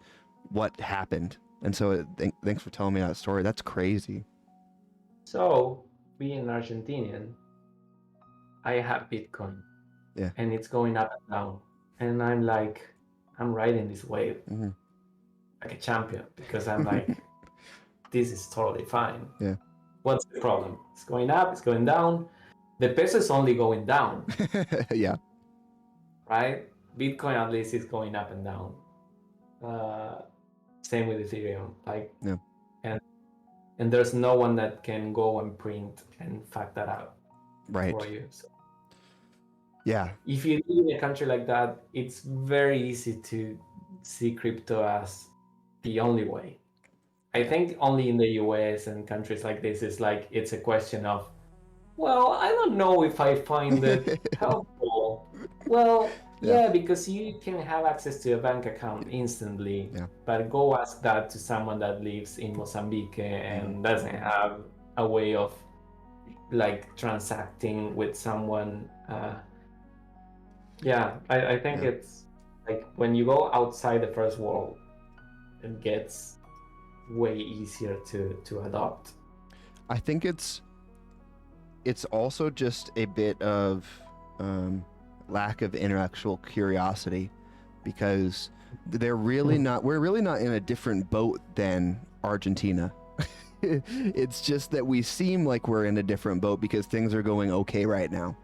what happened. And so thanks for telling me that story. That's crazy. So, being Argentinian, I have Bitcoin. Yeah. And it's going up and down. And I'm like, I'm riding this wave like a champion, because I'm like, this is totally fine. Yeah. What's the problem? It's going up, it's going down. The peso is only going down. Yeah. Right? Bitcoin at least is going up and down. Same with Ethereum. Like, yeah. And there's no one that can go and print and fact that out for you. So, yeah. if you live in a country like that, it's very easy to see crypto as the only way. I think only in the US and countries like this is like, it's a question of, well, I don't know if I find it helpful. Well, yeah, because you can have access to a bank account instantly, but go ask that to someone that lives in Mozambique and doesn't have a way of like transacting with someone. I think it's like when you go outside the first world, it gets way easier to adopt. I think it's also just a bit of lack of intellectual curiosity, because we're really not in a different boat than Argentina. It's just that we seem like we're in a different boat because things are going okay right now.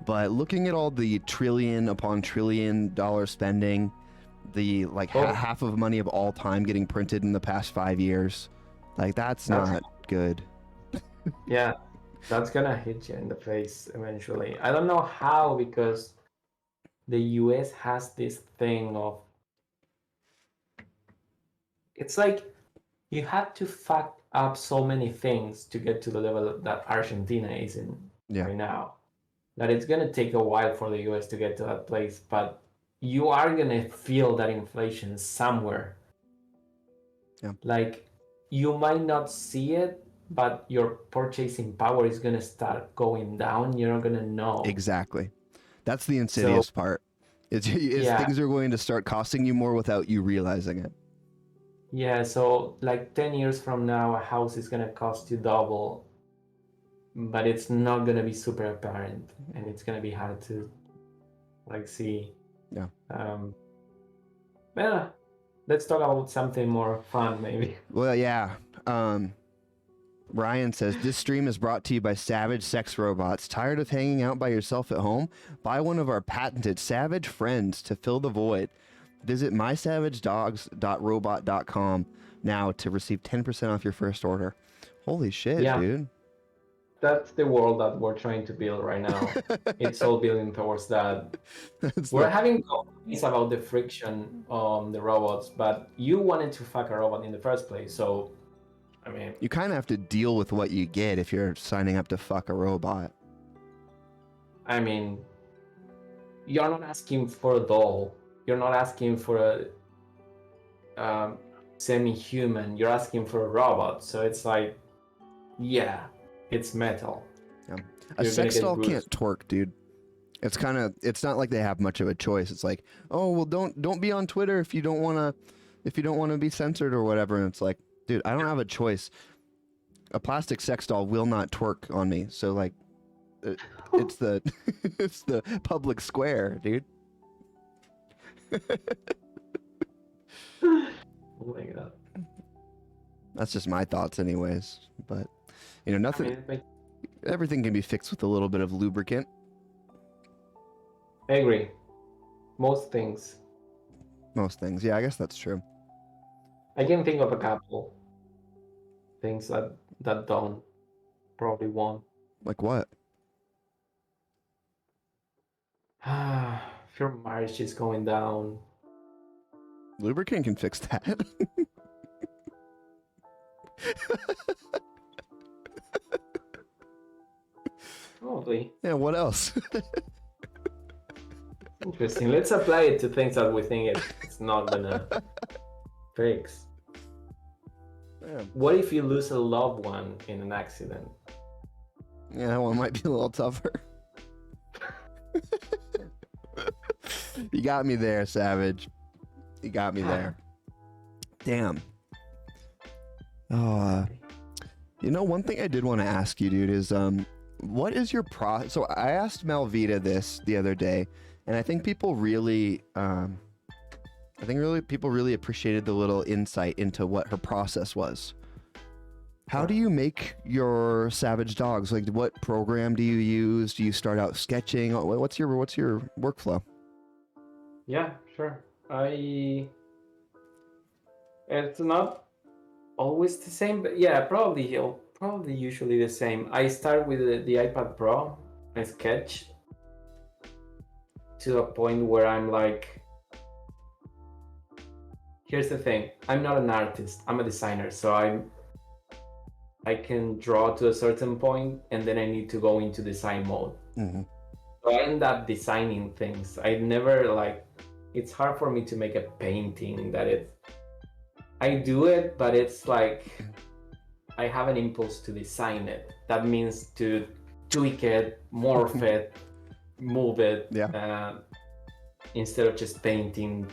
But looking at all the trillion upon trillion dollar spending, the half of money of all time getting printed in the past 5 years, like that's not good. Yeah, that's gonna hit you in the face eventually. I don't know how, because the US has this thing of, it's like you have to fuck up so many things to get to the level that Argentina is in right now, that it's gonna take a while for the US to get to that place, but you are gonna feel that inflation somewhere. Yeah. Like, you might not see it, but your purchasing power is gonna start going down. You're not gonna know. Exactly. That's the insidious part. Things are going to start costing you more without you realizing it. Yeah, so like 10 years from now, a house is gonna cost you double, but it's not gonna be super apparent, and it's gonna be hard to like see. Yeah. Let's talk about something more fun, maybe. Well, yeah. Ryan says, this stream is brought to you by Savage Sex Robots. Tired of hanging out by yourself at home? Buy one of our patented Savage Friends to fill the void. Visit mysavagedogs.robot.com now to receive 10% off your first order. Holy shit, dude. That's the world that we're trying to build right now. It's all building towards that. We're having complaints about the friction on the robots, but you wanted to fuck a robot in the first place, so I mean, you kind of have to deal with what you get if you're signing up to fuck a robot. I mean, you're not asking for a doll. You're not asking for a semi-human. You're asking for a robot. So it's like, yeah, it's metal. Yeah. A sex doll can't twerk, dude. It's not like they have much of a choice. It's like, oh well, don't be on Twitter if you don't wanna be censored or whatever. And it's like, dude, I don't have a choice. A plastic sex doll will not twerk on me. So like, it's the it's the public square, dude. Oh my god. That's just my thoughts, anyways. But nothing. I mean, Everything can be fixed with a little bit of lubricant. I agree. Most things. Most things, yeah, I guess that's true. I can think of a couple things that don't, probably won't. Like what? If your marriage is going down, Lubricant can fix that. probably. Yeah, what else? Interesting. Let's apply it to things that we think it's not gonna fix. Yeah. What if you lose a loved one in an accident? Yeah, that one might be a little tougher. You got me there, Savage. You got me there. Damn. Oh, one thing I did want to ask you, dude, is what is your So I asked Malvita this the other day, and I think people really, people really appreciated the little insight into what her process was. How do you make your savage dogs? Like, what program do you use? Do you start out sketching? What's your workflow? Yeah, sure. It's not always the same, but yeah, probably usually the same. I start with the iPad Pro. I sketch to a point where I'm like, here's the thing. I'm not an artist. I'm a designer, so I can draw to a certain point, and then I need to go into design mode. Mm-hmm. So I end up designing things. I never it's hard for me to make a painting I do it, but it's like I have an impulse to design it. That means to tweak it, morph it, move it, instead of just painting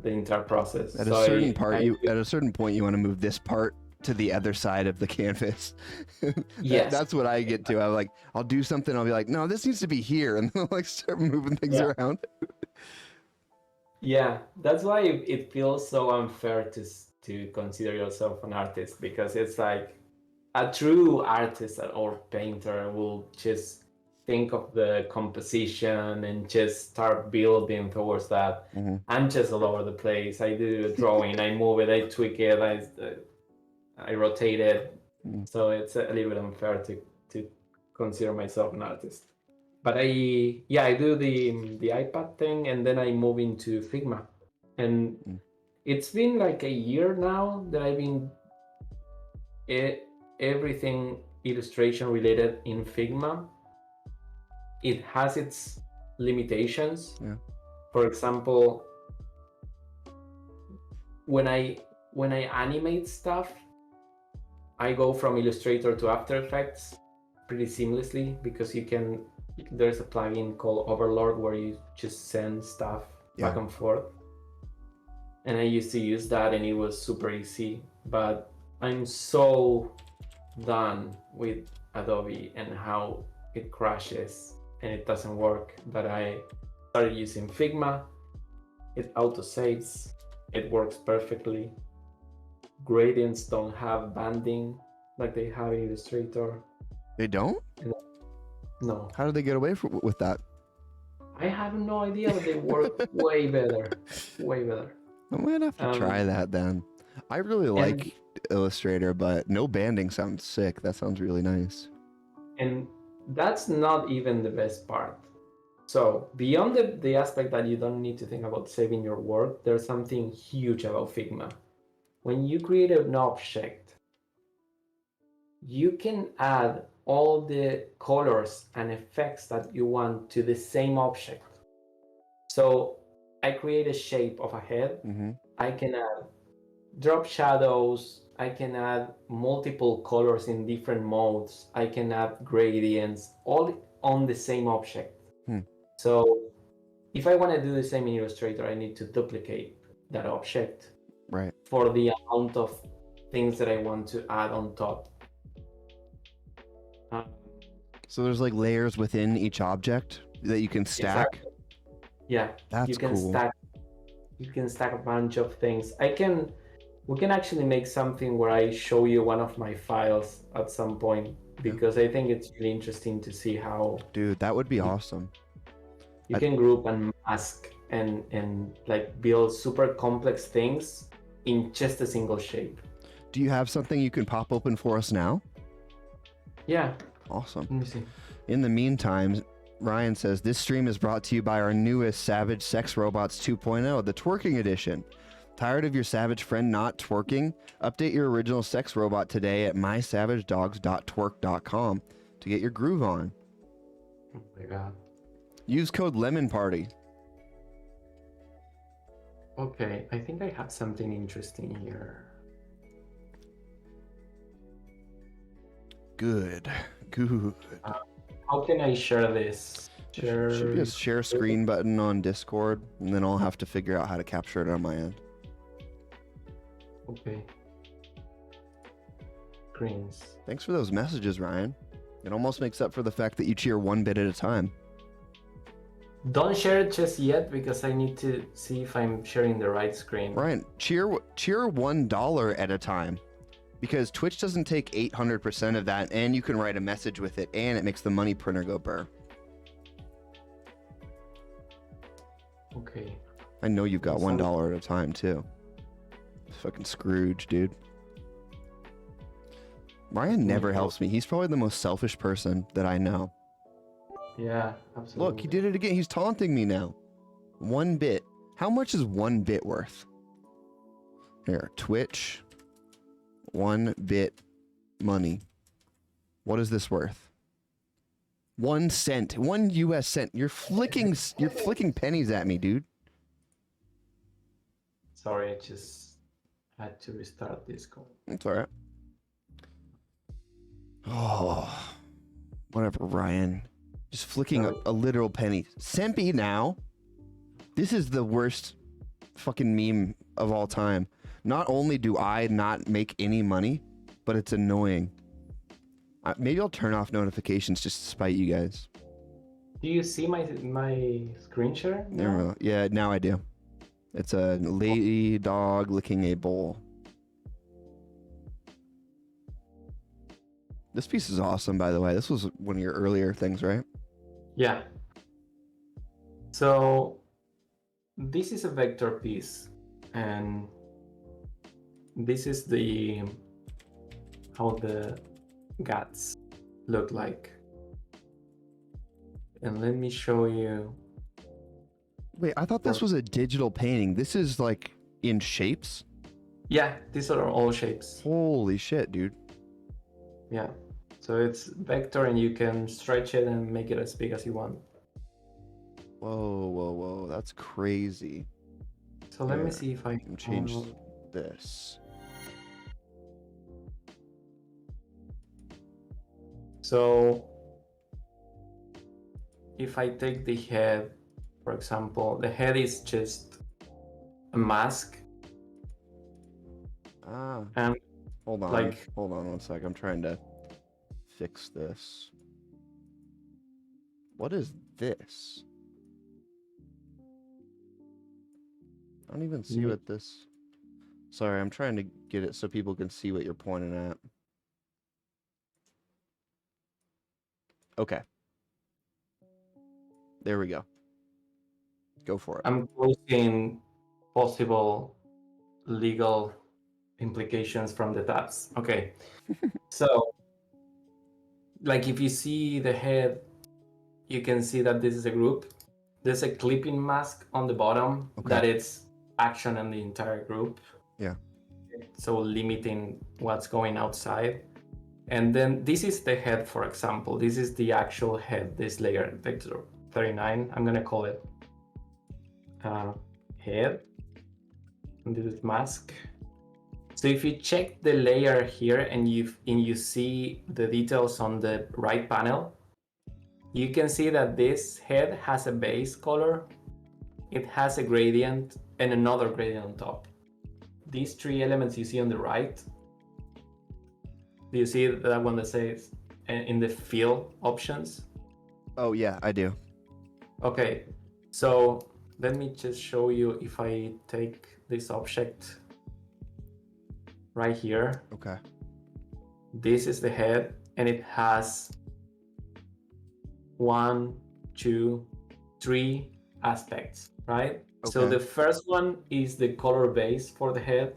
the entire process. At a certain point, you want to move this part to the other side of the canvas. Yes. That's what I get to. I'll do something. I'll be like, no, this needs to be here. And then I'll start moving things around. Yeah. That's why it feels so unfair to consider yourself an artist, because it's like a true artist or painter will just think of the composition and just start building towards that. Mm-hmm. I'm just all over the place. I do a drawing, I move it, I tweak it, I rotate it. So it's a little bit unfair to consider myself an artist. But I do the iPad thing, and then I move into Figma. And it's been like a year now that I've been everything illustration related in Figma. It has its limitations. Yeah. For example, when I animate stuff, I go from Illustrator to After Effects pretty seamlessly, because there's a plugin called Overlord where you just send stuff back and forth. And I used to use that, and it was super easy. But I'm so done with Adobe and how it crashes and it doesn't work, that I started using Figma. It auto-saves, it works perfectly. Gradients don't have banding like they have in Illustrator. They don't? No. How did they get away with that? I have no idea, but they work way better. Way better. I might have to try that then. I really like Illustrator, but no banding sounds sick. That sounds really nice. And that's not even the best part. So beyond the aspect that you don't need to think about saving your work, there's something huge about Figma. When you create an object, you can add all the colors and effects that you want to the same object. So I create a shape of a head. Mm-hmm. I can add drop shadows. I can add multiple colors in different modes. I can add gradients. All on the same object. Hmm. So if I want to do the same in Illustrator, I need to duplicate that object Right. for the amount of things that I want to add on top. So there's like layers within each object that you can stack. Exactly. Yeah, That's you can cool. stack. You can stack a bunch of things. We can actually make something where I show you one of my files at some point, because I think it's really interesting to see how Dude, that would be awesome. you can group and mask and like build super complex things in just a single shape. Do you have something you can pop open for us now? Yeah. Awesome. Let me see. In the meantime, Ryan says, this stream is brought to you by our newest Savage Sex Robots 2.0, the twerking edition. Tired of your savage friend not twerking? Update your original sex robot today at mysavagedogs.twerk.com to get your groove on. Oh my god. Use code Lemon Party. Okay, I think I have something interesting here. Good. How can I share this? Should be a share screen button on Discord, and then I'll have to figure out how to capture it on my end. Okay. Screens. Thanks for those messages, Ryan. It almost makes up for the fact that you cheer one bit at a time. Don't share it just yet, because I need to see if I'm sharing the right screen. Ryan, cheer $1 at a time, because Twitch doesn't take 800% of that, and you can write a message with it, and it makes the money printer go burr. Okay. I know you've got $1 at a time too. Fucking Scrooge, dude. Ryan never helps me. He's probably the most selfish person that I know. Yeah, absolutely. Look, he did it again. He's taunting me now. 1 bit. How much is 1 bit worth? Here, Twitch. 1 bit money. What is this worth? 1 cent. 1 US cent. You're flicking pennies at me, dude. Sorry, I just had to restart Discord. It's alright. Oh, whatever, Ryan. Just flicking a literal penny. Sempi now. This is the worst fucking meme of all time. Not only do I not make any money, but it's annoying. Maybe I'll turn off notifications just to spite you guys. Do you see my screen share? No? Yeah, now I do. It's a lady dog licking a bowl. This piece is awesome, by the way. This was one of your earlier things, right? Yeah. So this is a vector piece, and this is how the guts look like. And let me show you. Wait, I thought this was a digital painting. This is like in shapes? Yeah, these are all shapes. Holy shit, dude. Yeah. So it's vector, and you can stretch it and make it as big as you want. Whoa. That's crazy. So let me see if I can change this. So if I take the head, for example, the head is just a mask. And hold on. Like, Hold on 1 sec. I'm trying to fix this. What is this? I don't even see what this... Sorry, I'm trying to get it so people can see what you're pointing at. Okay. There we go. Go for it. I'm closing possible legal implications from the tabs. Okay. So, like, if you see the head, you can see that this is a group. There's a clipping mask on the bottom that it's action in the entire group. Yeah. So limiting what's going outside. And then this is the head, for example. This is the actual head, this layer, vector 39. I'm gonna call it head. And this is mask. So if you check the layer here and you see the details on the right panel, you can see that this head has a base color, it has a gradient, and another gradient on top. These three elements you see on the right, do you see that one that says in the fill options? Oh yeah, I do. Okay, so let me just show you if I take this object right here. Okay. This is the head, and it has 1, 2, 3 aspects, right? So Okay. the first one is the color base for the head.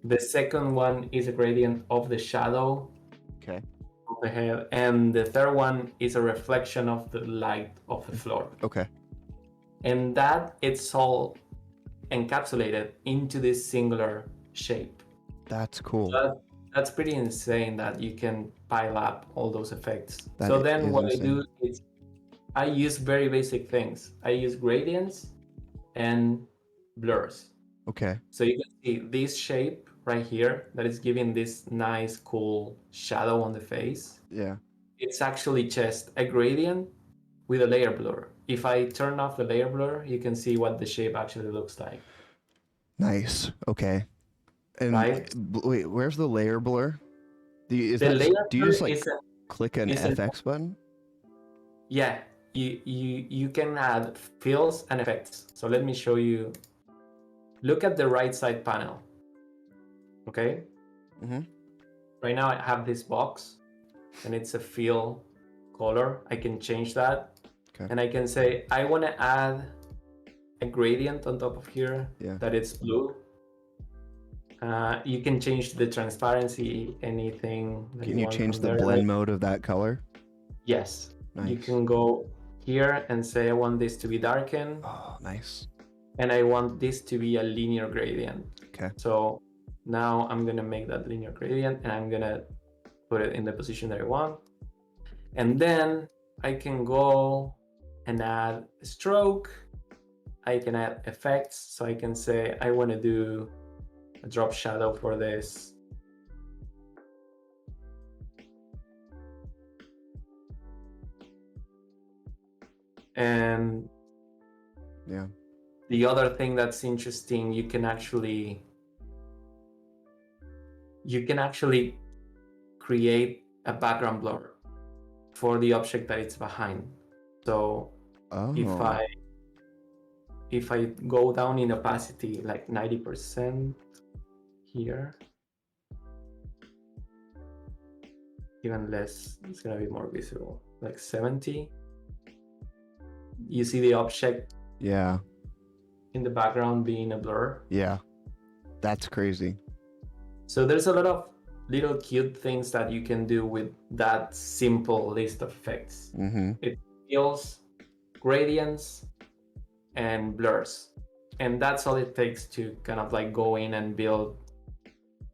The second one is a gradient of the shadow Okay. of the head, and the third one is a reflection of the light of the floor. Okay. And that it's all encapsulated into this singular shape. That's cool. That's pretty insane that you can pile up all those effects. That So then is what insane. I do is I use very basic things. I use gradients and blurs. Okay. So you can see this shape right here that is giving this nice cool shadow on the face. Yeah. It's actually just a gradient with a layer blur. If I turn off the layer blur, you can see what the shape actually looks like. Nice. Okay. And Right? wait, where's the layer blur? Do you The layer do you blur just like is click an is an- FX button? yeah, you can add fills and effects. So let me show you. Look at the right side panel. Okay. Mm-hmm. Right now I have this box, and it's a fill color. I can change that, Okay. and I can say I want to add a gradient on top of here that it's blue. You can change the transparency, anything. Can you change the blend mode of that color? Yes. Nice. You can go here and say I want this to be darkened. Oh, nice. And I want this to be a linear gradient. Okay. So now I'm gonna make that linear gradient, and I'm gonna put it in the position that I want. And then I can go and add a stroke. I can add effects. So I can say I want to do a drop shadow for this. And yeah, the other thing that's interesting, you can actually create a background blur for the object that it's behind. So if I go down in opacity like 90% here, even less, it's gonna be more visible, like 70. You see the object in the background being a blur. Yeah, that's crazy. So there's a lot of little cute things that you can do with that simple list of effects. Mm-hmm. It fills, gradients, and blurs, and that's all it takes to kind of like go in and build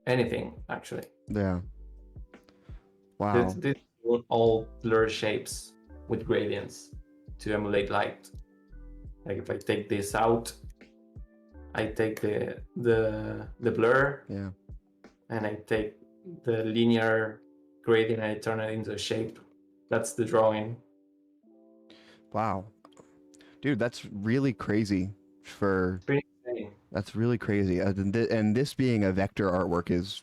anything, actually. Yeah. Wow. This all blur shapes with gradients to emulate light. Like if I take this out, I take the blur, and I take the linear gradient and I turn it into a shape. That's the drawing. Wow, dude, that's really crazy. Pretty insane. That's really crazy, and this being a vector artwork is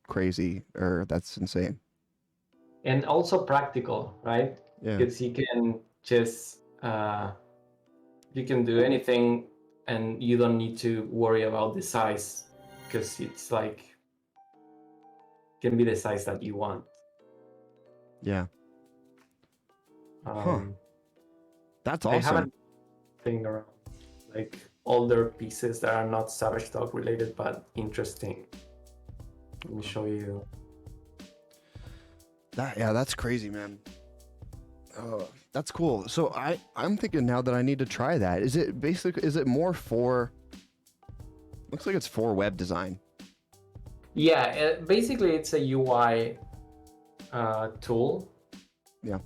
crazy, or that's insane. And also practical, right? Yeah. Because you can just you can do anything, and you don't need to worry about the size, because it's like can be the size that you want. Yeah. That's awesome. I haven't thing around like older pieces that are not Savage Dog related but interesting. Let me show you. That's crazy, man. Oh, that's cool. So I'm thinking now that I need to try that. Is it more for? Looks like it's for web design. Yeah, basically it's a UI tool. Yeah.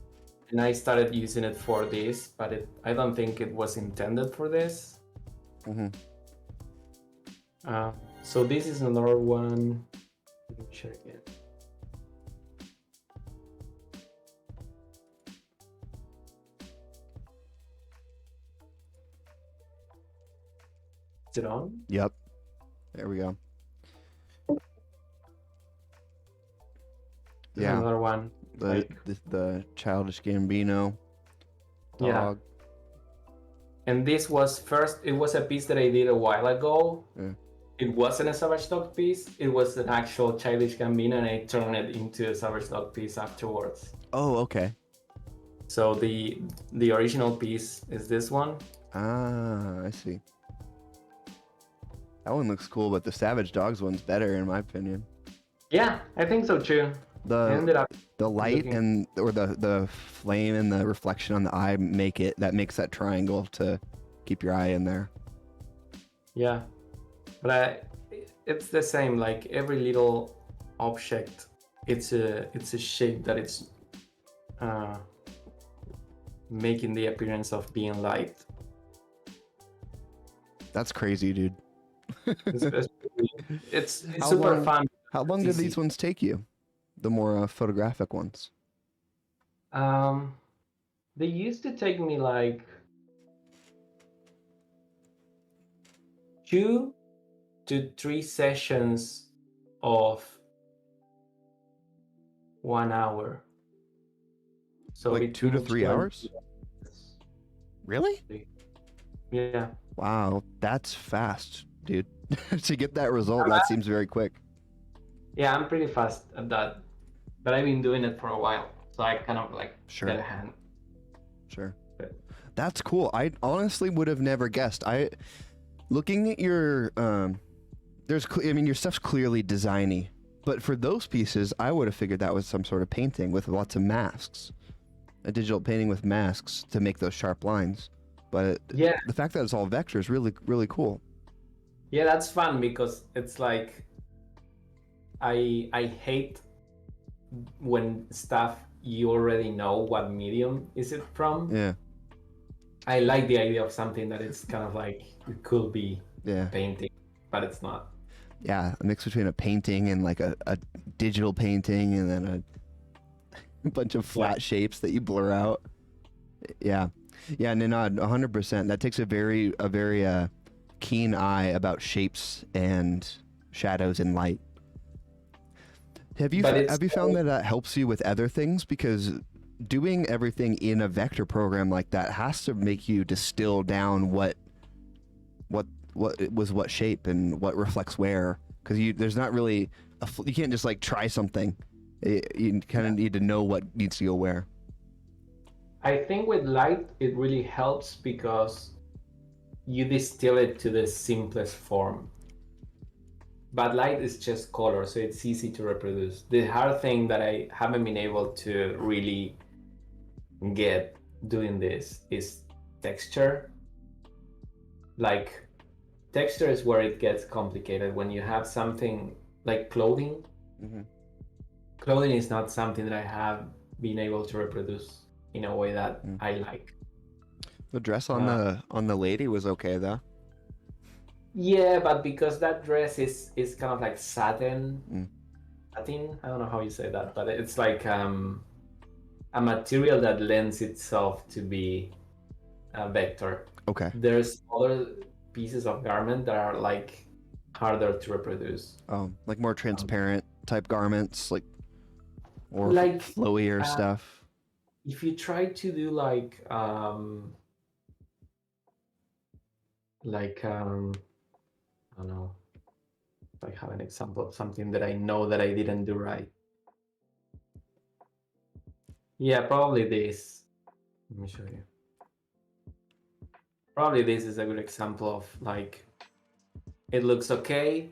And I started using it for this, but I don't think it was intended for this. Mm-hmm. So this is another one. Let me share again. it on. Yep. There we go. There's Yeah. another one. The Childish Gambino Yeah. dog. And this was it was a piece that I did a while ago. Yeah. It wasn't a Savage Dog piece. It was an actual Childish Gambino, and I turned it into a Savage Dog piece afterwards. Oh, okay. So the original piece is this one. Ah, I see. That one looks cool, but the Savage Dogs one's better in my opinion. Yeah, I think so too. I ended up The light looking... or the flame and the reflection on the eye makes that triangle to keep your eye in there. Yeah, but it's the same. Like every little object, it's a shape that it's making the appearance of being light. That's crazy, dude. It's super fun. How long did these ones take you? The more photographic ones. They used to take me like 2 to 3 sessions of 1 hour. So like 2 to 3 hours? Really? Yeah. Wow, that's fast, dude. To get that result, that seems very quick. Yeah, I'm pretty fast at that. But I've been doing it for a while, so I kind of like get a hand. Sure. That's cool. I honestly would have never guessed. Looking at your your stuff's clearly designy, but for those pieces, I would have figured that was some sort of painting with lots of masks, a digital painting with masks to make those sharp lines. But yeah, the fact that it's all vectors really, really cool. Yeah, that's fun because it's like I hate when stuff you already know what medium is it from. Yeah. I like the idea of something that it's kind of like it could be painting, but it's not. Yeah, a mix between a painting and like a digital painting and then a bunch of flat shapes that you blur out. Yeah. Yeah, Ninad, 100%. That takes a very keen eye about shapes and shadows and light. Have you found that helps you with other things? Because doing everything in a vector program like that has to make you distill down what was what shape and what reflects where. Because there's not really you can't just like try something. You kind of need to know what needs to go where. I think with light it really helps because you distill it to the simplest form. But light is just color, so it's easy to reproduce. The hard thing that I haven't been able to really get doing this is texture. Like, texture is where it gets complicated when you have something like clothing. Mm-hmm. Clothing is not something that I have been able to reproduce in a way that I like. The dress on the lady was okay though. Yeah, but because that dress is kind of like satin, I don't know how you say that, but it's like a material that lends itself to be a vector. Okay. There's other pieces of garment that are like harder to reproduce. Like more transparent type garments, or like flowier stuff. If you try to do like I don't know if I have an example of something that I know that I didn't do right. Yeah, probably this. Let me show you. Probably this is a good example of like it looks okay,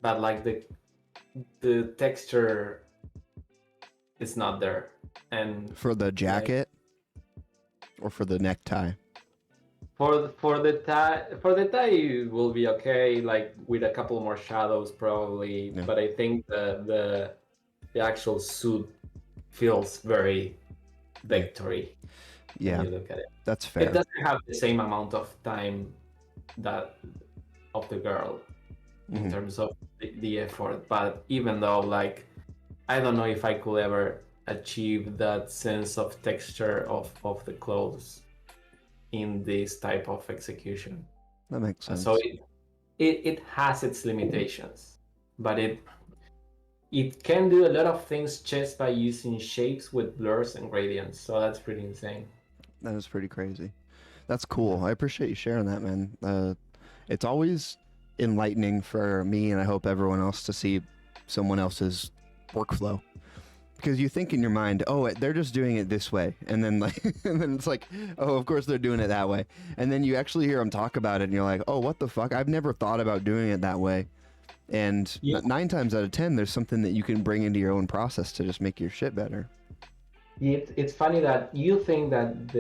but like the texture is not there. And for the jacket or for the necktie? For the tie it will be okay, like with a couple more shadows probably. Yeah. But I think the actual suit feels very vectory. Yeah, when you look at it. That's fair. It doesn't have the same amount of time that of the girl in terms of the effort. But even though, like, I don't know if I could ever achieve that sense of texture of the clothes in this type of execution. That makes sense. So it has its limitations, but it can do a lot of things just by using shapes with blurs and gradients. So that's pretty insane. That is pretty crazy. That's cool. I appreciate you sharing that, man. It's always enlightening for me, and I hope everyone else, to see someone else's workflow. Because you think in your mind, oh, they're just doing it this way, and then and then it's like, oh, of course they're doing it that way, and then you actually hear them talk about it, and you're like, oh, what the fuck? I've never thought about doing it that way. And 9 times out of 10, there's something that you can bring into your own process to just make your shit better. It's funny that you think that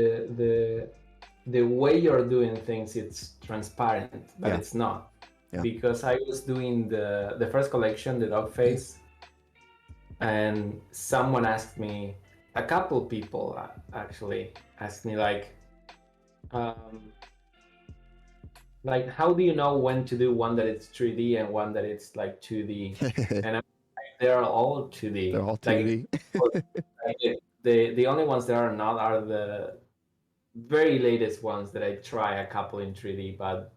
the way you're doing things, it's transparent, but it's not. Yeah. Because I was doing the first collection, the dog face, and someone asked me, a couple people actually asked me, like how do you know when to do one that it's 3D and one that it's like 2D? And I'm like, they're all 2D. They're all 2D. The only ones that are not are the very latest ones that I try a couple in 3D, but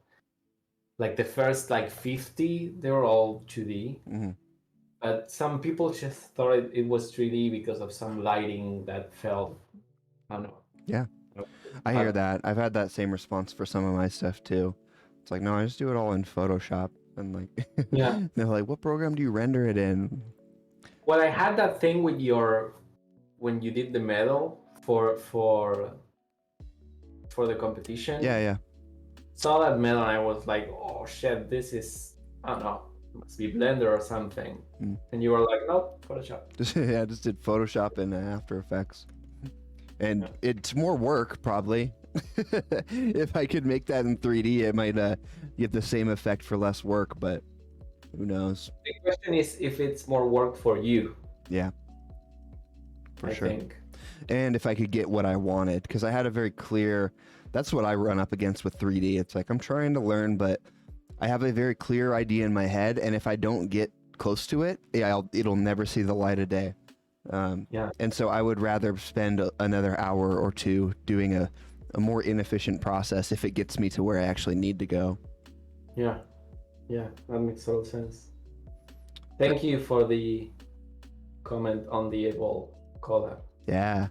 like the first 50, they were all 2D. Mm-hmm. But some people just thought it was 3D because of some lighting that felt, I don't know. Yeah, I hear that. I've had that same response for some of my stuff too. It's like, no, I just do it all in Photoshop. And like, yeah, they're like, what program do you render it in? Well, I had that thing with when you did the medal for the competition. Yeah. Saw that medal and I was like, oh shit, this is, I don't know, it must be Blender or something. And you were like, nope, Photoshop. I just did Photoshop and After Effects. And it's more work, probably. If I could make that in 3D, it might get the same effect for less work, but who knows? The question is if it's more work for you. Yeah, for I sure. think. And if I could get what I wanted, because I had a very clear, that's what I run up against with 3D. It's like I'm trying to learn, but I have a very clear idea in my head, and if I don't get close to it, it'll never see the light of day. And so I would rather spend another hour or two doing a more inefficient process if it gets me to where I actually need to go. Yeah, that makes total sense. Thank you for the comment on the Able collab. Yeah.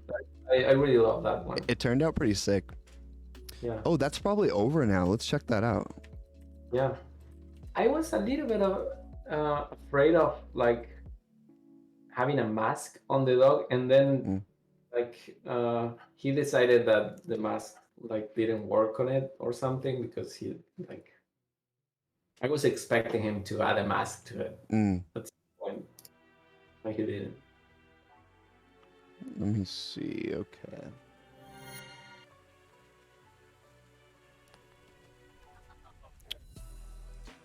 I really love that one. It turned out pretty sick. Yeah. Oh, that's probably over now. Let's check that out. Yeah. I was a little bit afraid of having a mask on the dog, and then he decided that the mask didn't work on it or something, because he I was expecting him to add a mask to it. That's the point. He didn't. Let me see. Okay.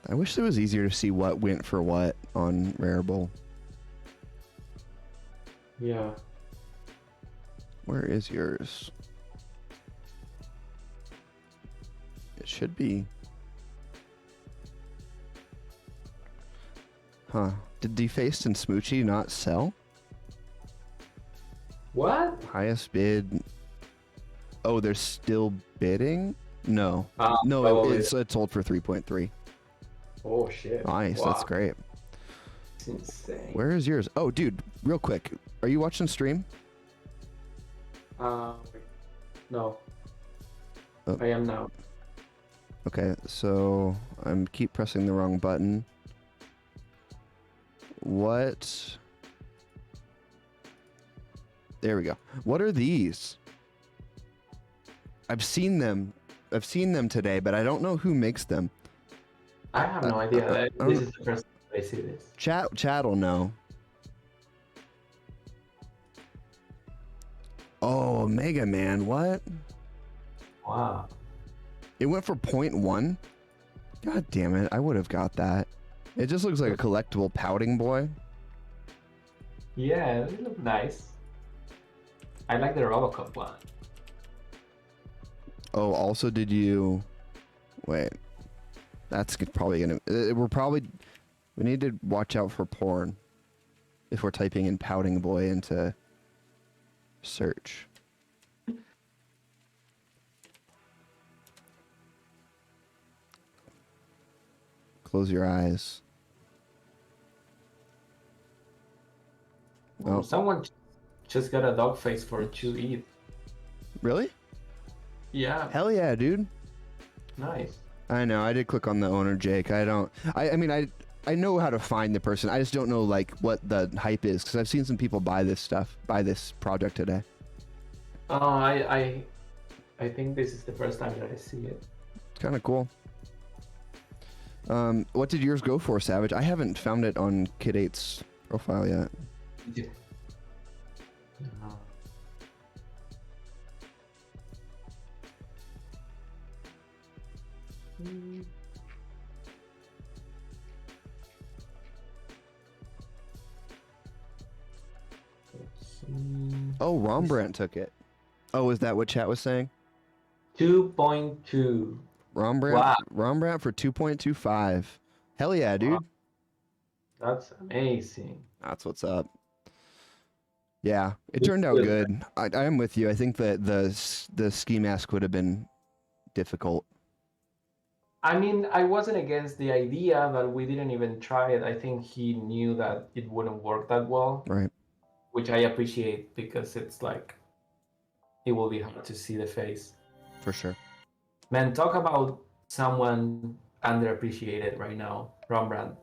I wish it was easier to see what went for what on Rarible. Yeah. Where is yours? It should be. Huh. Did Defaced and Smoochie not sell? What? Highest bid. Oh, they're still bidding? No. No, it's sold for 3.3. Oh shit. Nice, wow. That's great. It's insane. Where is yours? Oh, dude, real quick. Are you watching stream? No. Oh. I am now. Okay, so I'm keep pressing the wrong button. What? There we go. What are these? I've seen them today, but I don't know who makes them. I have no idea. This is the first time I see this. Chat will know. Oh, Mega Man, what? Wow. It went for 0.1? God damn it, I would have got that. It just looks like a collectible pouting boy. Yeah, it looks nice. I like the Robocop one. Oh, also did you... Wait. That's probably gonna... We need to watch out for porn. If we're typing in pouting boy into search. Close your eyes. Oh, Someone just got a dog face for 2 ETH. really? Yeah, Hell yeah, dude. nice. I know. I did click on the owner, Jake. I mean, I know how to find the person. I just don't know like what the hype is because I've seen some people buy this project today. Oh, I think this is the first time that I see it. It's kind of cool. What did yours go for, Savage? I haven't found it on Kid 8's profile yet. Yeah. Oh, Rembrandt took it. Oh, is that what chat was saying? 2.2. Rembrandt, Wow. Rembrandt for 2.25. Hell yeah, dude. Wow. That's amazing. That's what's up. Yeah, it turned out good. I am with you. I think that the ski mask would have been difficult. I mean, I wasn't against the idea, but we didn't even try it. I think he knew that it wouldn't work that well, Right. which I appreciate because it's like it will be hard to see the face. For sure. Man, talk about someone underappreciated right now, Rembrandt.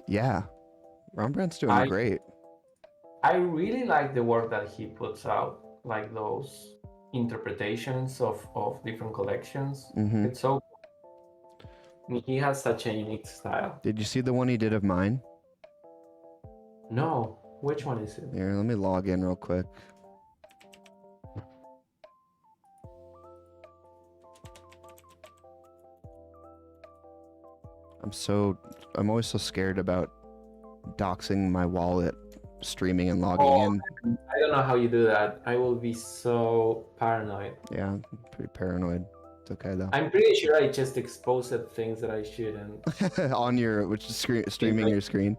Yeah, Rembrandt's doing great. I really like the work that he puts out, like those interpretations of different collections. Mm-hmm. It's so he has such a unique style. Did you see the one he did of mine? No, which one is it? Here, let me log in real quick. I'm always so scared about doxing my wallet, streaming and logging in. I don't know how you do that. I will be so paranoid. Yeah, I'm pretty paranoid. It's okay though. I'm pretty sure I just exposed things that I shouldn't. On your streaming your screen.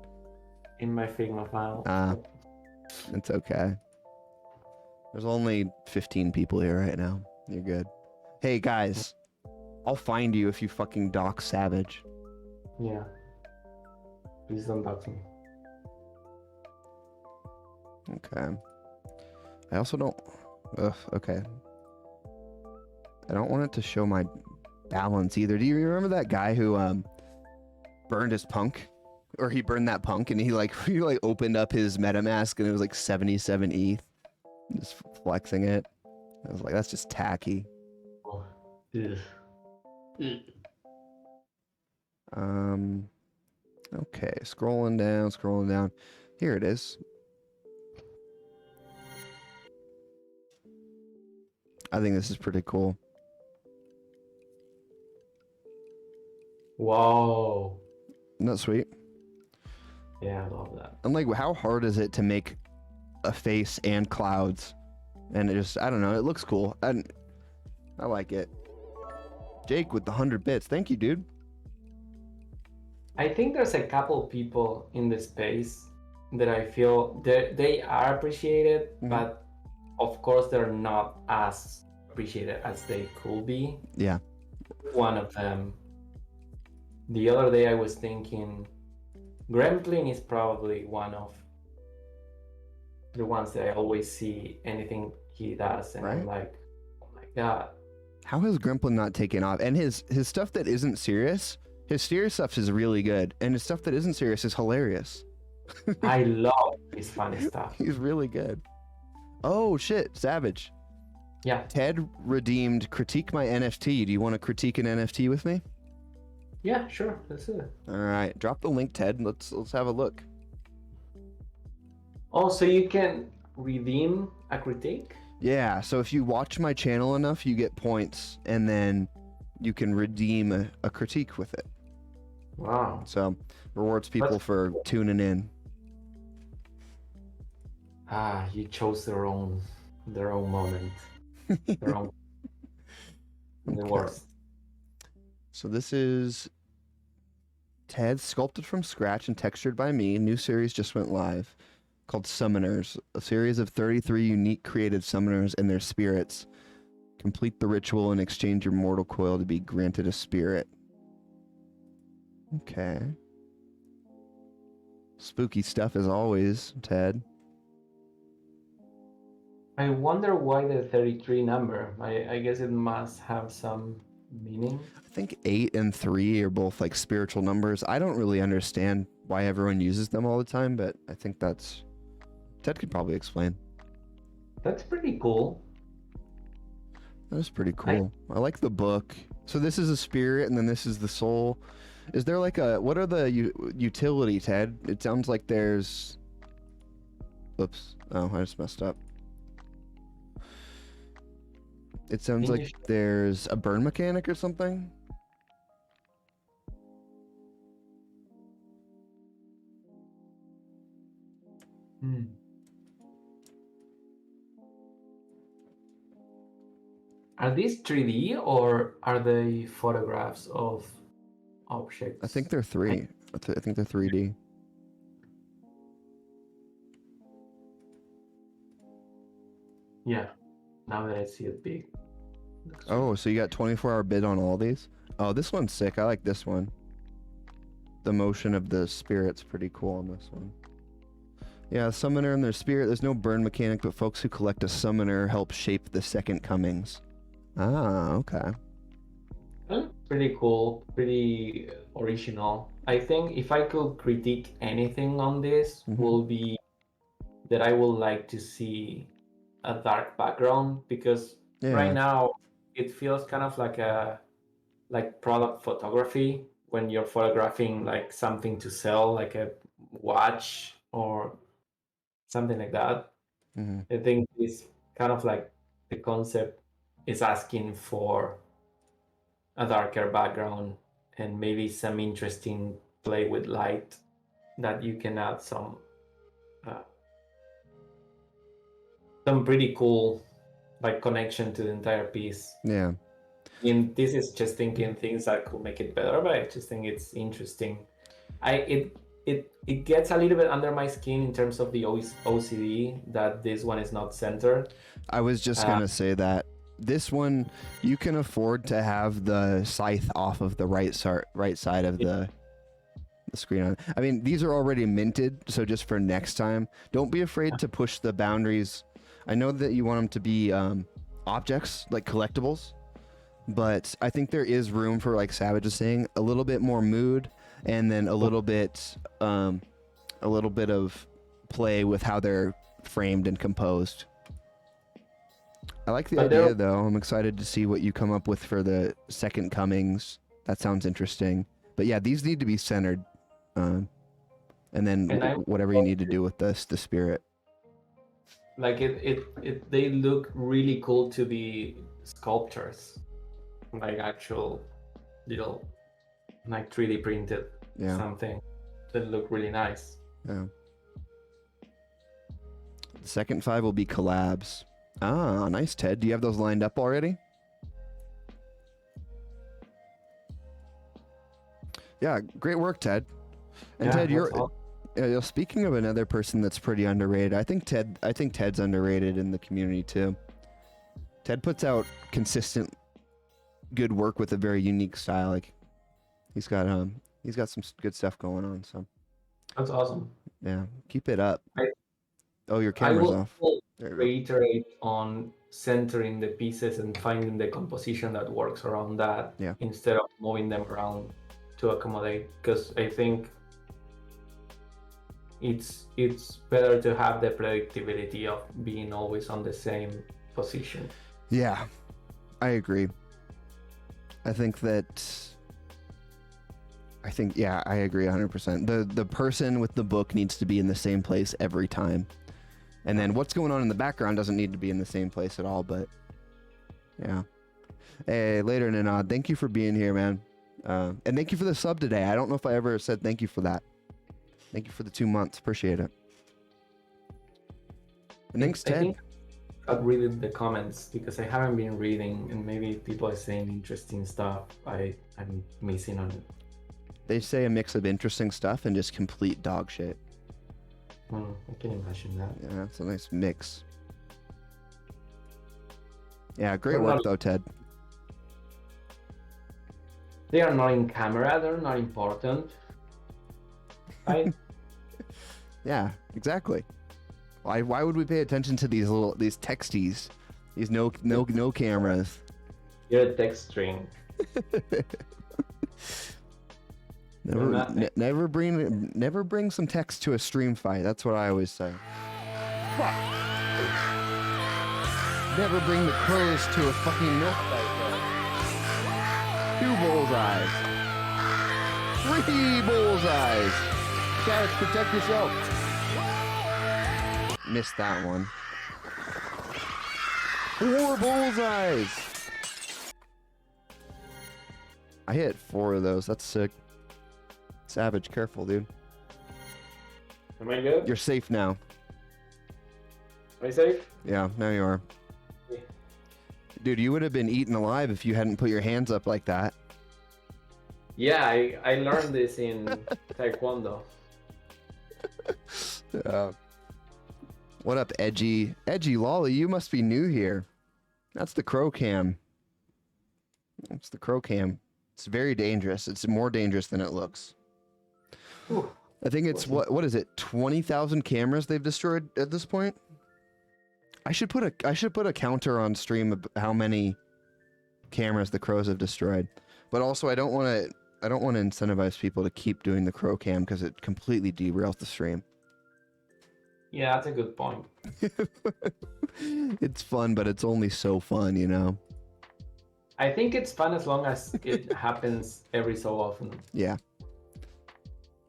In my Figma file. It's okay. There's only 15 people here right now. You're good. Hey guys, I'll find you if you fucking dox Savage. Yeah. Please don't dox me. Okay. I also don't... Ugh, okay. I don't want it to show my balance either. Do you remember that guy who burned his punk? Or he burned that punk and he opened up his MetaMask and it was like 77 ETH. Just flexing it. I was like, that's just tacky. Oh. Okay, scrolling down. Here it is. I think this is pretty cool. Whoa. Isn't that sweet? Yeah, I love that. And like, how hard is it to make a face and clouds? And it just, I don't know, it looks cool. And I like it. Jake with the 100 bits. Thank you, dude. I think there's a couple people in the space that I feel they are appreciated, but of course they're not as appreciated as they could be. Yeah. One of them. The other day I was thinking Gremlin is probably one of the ones that I always see anything he does and I'm like, oh my god. How has Gremlin not taken off? And his stuff that isn't serious, his serious stuff is really good. And his stuff that isn't serious is hilarious. I love his funny stuff. He's really good. Oh shit, Savage. Yeah. Ted redeemed critique my NFT. Do you want to critique an NFT with me? Yeah, sure. Let's do it. All right, drop the link, Ted. Let's have a look. Oh, so you can redeem a critique? Yeah, so if you watch my channel enough, you get points, and then you can redeem a critique with it. Wow. So rewards people for tuning in. You chose their own moment. Their own the worst. So this is Ted, sculpted from scratch and textured by me. New series just went live called Summoners, a series of 33 unique creative summoners and their spirits. Complete the ritual and exchange your mortal coil to be granted a spirit. Okay. Spooky stuff as always, Ted. I wonder why the 33 number. I guess it must have some meaning. I think 8 and 3 are both like spiritual numbers. I don't really understand why everyone uses them all the time, but I think that's... Ted could probably explain. That's pretty cool. That is pretty cool. I like the book. So this is a spirit, and then this is the soul. Is there like a... What are the utility, Ted? It sounds like there's... Oops. Oh, I just messed up. It sounds like there's a burn mechanic or something. Are these 3D or are they photographs of objects? I think they're 3. I think they're 3D. Yeah, now that I see it big. Oh, so you got 24-hour bid on all these? Oh, this one's sick. I like this one. The motion of the spirit's pretty cool on this one. Yeah, summoner and their spirit. There's no burn mechanic, but folks who collect a summoner help shape the second comings. Ah, okay. Pretty cool, pretty original. I think if I could critique anything on this, will be that I would like to see a dark background, because right now it feels kind of like product photography when you're photographing like something to sell, like a watch or something like that. I think it's kind of like the concept is asking for a darker background and maybe some interesting play with light that you can add some pretty cool like connection to the entire piece. Yeah. And this is just thinking things that could make it better, but I just think it's interesting. It gets a little bit under my skin in terms of the OCD that this one is not centered. I was just gonna say that this one you can afford to have the scythe off of the right side of the screen on. I mean, these are already minted, so just for next time, don't be afraid to push the boundaries. I know that you want them to be objects, like collectibles, but I think there is room for, like Savage is saying, a little bit more mood, and then a little bit of play with how they're framed and composed. I like the idea, though. I'm excited to see what you come up with for the second comings. That sounds interesting. But yeah, these need to be centered, and then whatever you need to do with the spirit. Like they look really cool to be sculptures, like actual little, like 3D printed something that look really nice. Yeah. The second 5 will be collabs. Ah, nice, Ted. Do you have those lined up already? Yeah, great work, Ted. And Ted, you're speaking of another person that's pretty underrated. I think Ted's underrated in the community too. Ted puts out consistent good work with a very unique style. Like he's got some good stuff going on, so that's awesome. Yeah, keep it up. Your camera's off. I will reiterate on centering the pieces and finding the composition that works around that instead of moving them around to accommodate, because I think it's better to have the predictability of being always on the same position. Yeah, I agree. I agree 100%. The person with the book needs to be in the same place every time. And then what's going on in the background doesn't need to be in the same place at all, but yeah. Hey, later, Ninad. Thank you for being here, man. And thank you for the sub today. I don't know if I ever said thank you for that. Thank you for the 2 months. Appreciate it. And thanks, Ted. I think I've read the comments because I haven't been reading, and maybe people are saying interesting stuff. I'm missing on it. They say a mix of interesting stuff and just complete dog shit. I can imagine that. Yeah, it's a nice mix. Yeah, great work though, Ted. They are not in camera. They're not important, right? Yeah, exactly. Why would we pay attention to these texties, these no cameras? You're a text string. Never bring some text to a stream fight. That's what I always say. Fuck. Never bring the crows to a fucking milk fight. 2 bullseyes. 3 bullseyes. Savage, protect yourself. Missed that one. 4 bullseyes. I hit 4 of those. That's sick. Savage, careful, dude. Am I good? You're safe now. Am I safe? Yeah, now you are. Yeah. Dude, you would have been eaten alive if you hadn't put your hands up like that. Yeah, I learned this in Taekwondo. What up, Edgy? Edgy Lolly, you must be new here. That's the crow cam. That's the crow cam. It's very dangerous. It's more dangerous than it looks. Whew. I think it's what is it? 20,000 cameras they've destroyed at this point. I should put a counter on stream of how many cameras the crows have destroyed. But also I don't want to incentivize people to keep doing the crow cam because it completely derails the stream. Yeah, that's a good point. It's fun, but it's only so fun, you know? I think it's fun as long as it happens every so often. Yeah.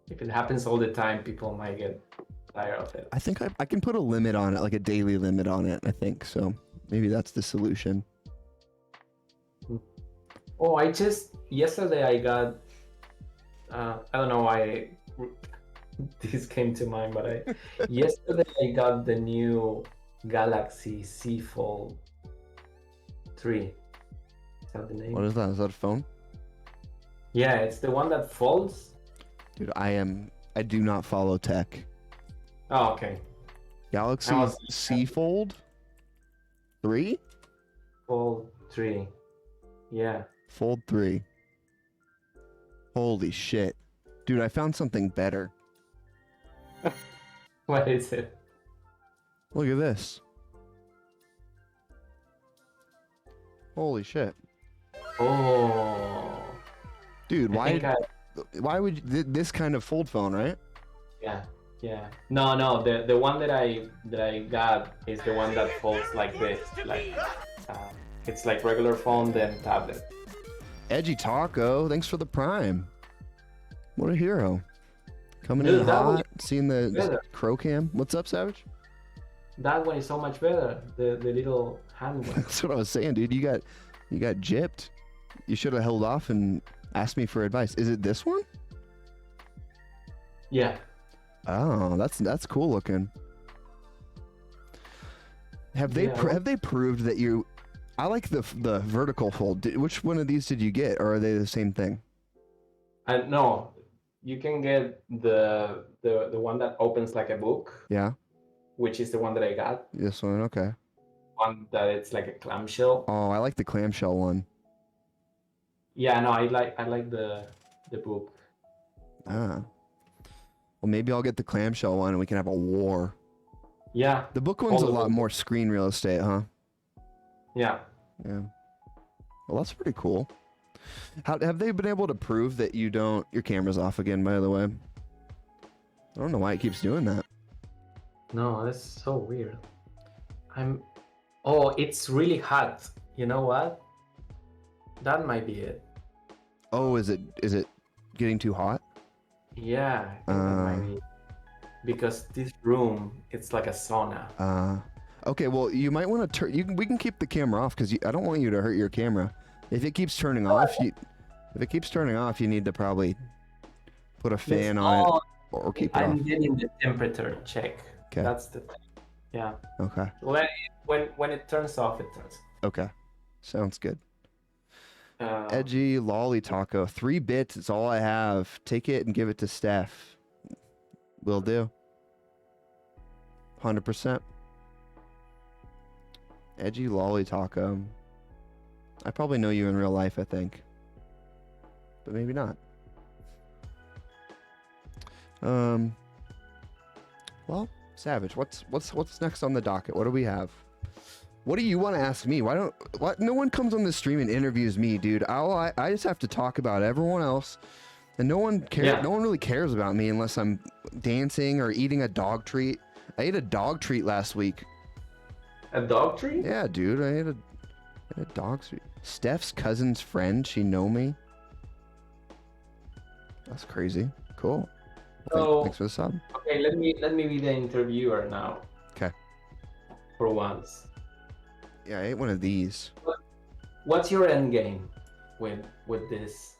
If it happens all the time, people might get tired of it. I think I can put a limit on it, like a daily limit on it, I think. So maybe that's the solution. Oh, yesterday I got, I don't know why this came to mind, but yesterday I got the new Galaxy Z Fold 3. Is that the name? What is that? Is that a phone? Yeah, it's the one that folds. Dude, I do not follow tech. Oh, okay. Galaxy C Fold 3? Fold 3. Yeah. Fold 3. Holy shit. Dude, I found something better. What is it? Look at this. Holy shit. Oh. Dude, why would this kind of fold phone, right? Yeah. No, the one that I got is the one that folds like this, like it's like regular phone then tablet. Edgy Taco, thanks for the prime. What a hero. Coming Dude, in that hot, was seeing the better. crow cam. What's up, Savage? That one is so much better. The little hand one. That's what I was saying, dude. You got gypped. You should have held off and asked me for advice. Is it this one? Yeah. Oh, that's cool looking. Have they proved that you? I like the vertical fold. Which one of these did you get, or are they the same thing? No, you can get the one that opens like a book. Yeah. Which is the one that I got. This one, okay. One that it's like a clamshell. Oh, I like the clamshell one. Yeah, no, I like the book. Ah. Well, maybe I'll get the clamshell one and we can have a war. Yeah. The book one's a lot more screen real estate, huh? Yeah. Yeah. Well, that's pretty cool. Have they been able to prove that you don't... Your camera's off again, by the way. I don't know why it keeps doing that. No, that's so weird. Oh, it's really hot. You know what? That might be it. Oh, is it getting too hot? Yeah, I think that might be. Because this room, it's like a sauna. Okay, well, you might want to turn... We can keep the camera off because I don't want you to hurt your camera. If it keeps turning off, you need to probably put a fan on it or keep it off. I'm getting the temperature check. Okay. That's the thing. Yeah. Okay. When it turns off, it turns. Okay. Sounds good. Edgy Lolly Taco. 3 bits is all I have. Take it and give it to Steph. Will do. 100%. Edgy Lolly Taco. I probably know you in real life, I think. but maybe not. Well, Savage, what's next on the docket? What do we have? What do you want to ask me? What? No one comes on the stream and interviews me, dude. I just have to talk about everyone else, and no one cares. Yeah. No one really cares about me unless I'm dancing or eating a dog treat. I ate a dog treat last week. A dog treat? Yeah, dude, I ate a dog treat. Steph's cousin's friend. She know me. That's crazy. Cool. So, thanks for the sub. Okay, let me be the interviewer now. Okay. For once. Yeah, I ate one of these. What's your end game with this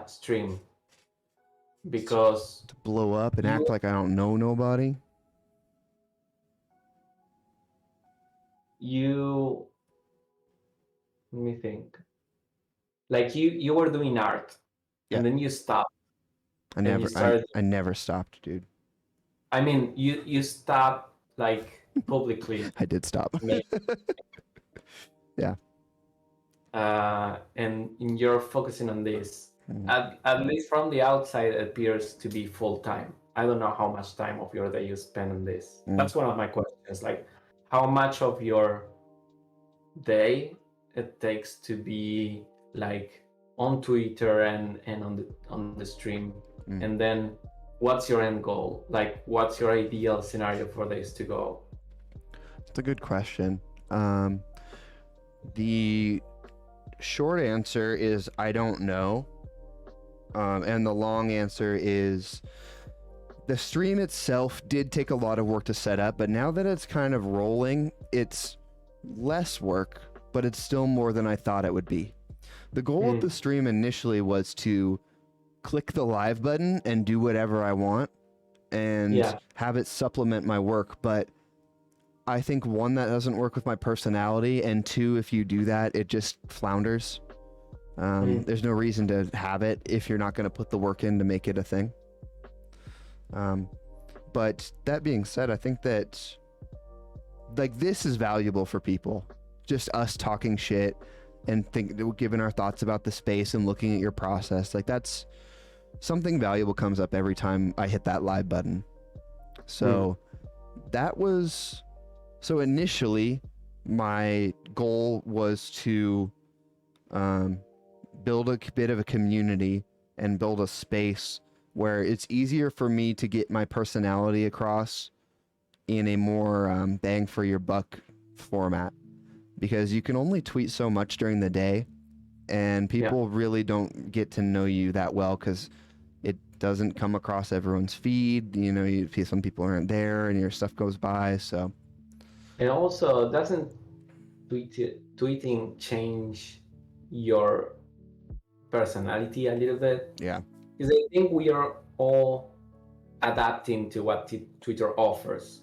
stream? Because to blow up and act like I don't know nobody. Let me think. Like you were doing art, and then you stopped. I never stopped, dude. I mean, you stopped like publicly. I did stop. Yeah. And you're focusing on this. At least from the outside, it appears to be full time. I don't know how much time of your day you spend on this. That's one of my questions. Like, how much of your day it takes to be like on Twitter and on the stream, and then what's your end goal? Like, what's your ideal scenario for this to go? It's a good question. The short answer is I don't know. And the long answer is the stream itself did take a lot of work to set up, but now that it's kind of rolling, it's less work, but it's still more than I thought it would be. The goal of the stream initially was to click the live button and do whatever I want and have it supplement my work, but I think one, that doesn't work with my personality, and two, if you do that, it just flounders. There's no reason to have it if you're not going to put the work in to make it a thing. But that being said, I think that like this is valuable for people. Just us talking shit and giving our thoughts about the space and looking at your process. Like that's something valuable comes up every time I hit that live button. So that was... So initially, my goal was to build a bit of a community and build a space where it's easier for me to get my personality across in a more bang for your buck format, because you can only tweet so much during the day, and people really don't get to know you that well because it doesn't come across everyone's feed. You know, some people aren't there and your stuff goes by, so... And also, doesn't tweeting change your personality a little bit? Yeah. Because I think we are all adapting to what Twitter offers.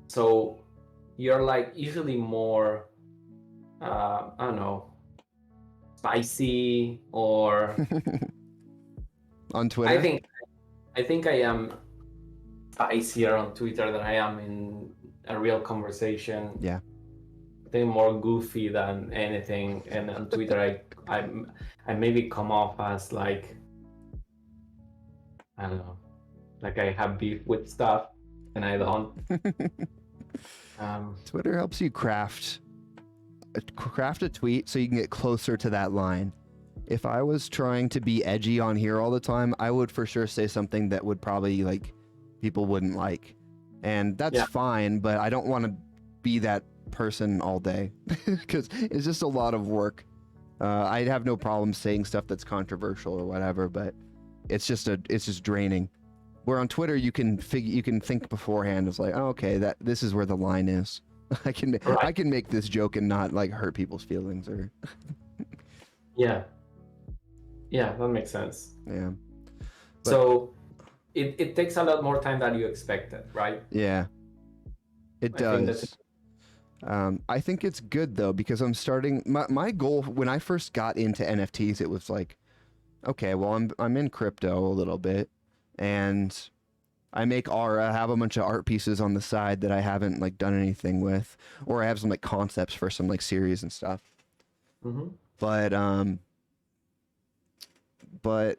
So you're like usually more, I don't know, spicy or... On Twitter? I think I am spicier on Twitter than I am in a real conversation. Yeah. I think more goofy than anything, and on Twitter I maybe come off as like, I don't know, like I have beef with stuff, and I don't. Twitter helps you craft a tweet so you can get closer to that line. If I was trying to be edgy on here all the time, I would for sure say something that would probably like people wouldn't like. And that's fine, but I don't want to be that person all day because it's just a lot of work. I'd have no problem saying stuff that's controversial or whatever, but it's just draining. Where on Twitter you can think beforehand. It's like, oh, okay, this is where the line is. I can make this joke and not like hurt people's feelings or. Yeah, that makes sense. Yeah. But... So. It takes a lot more time than you expected, right? Yeah, it does. I think it's good though, because I'm starting my goal when I first got into NFTs, it was like, okay, well I'm in crypto a little bit, and I make art. I have a bunch of art pieces on the side that I haven't like done anything with, or I have some like concepts for some like series and stuff. But but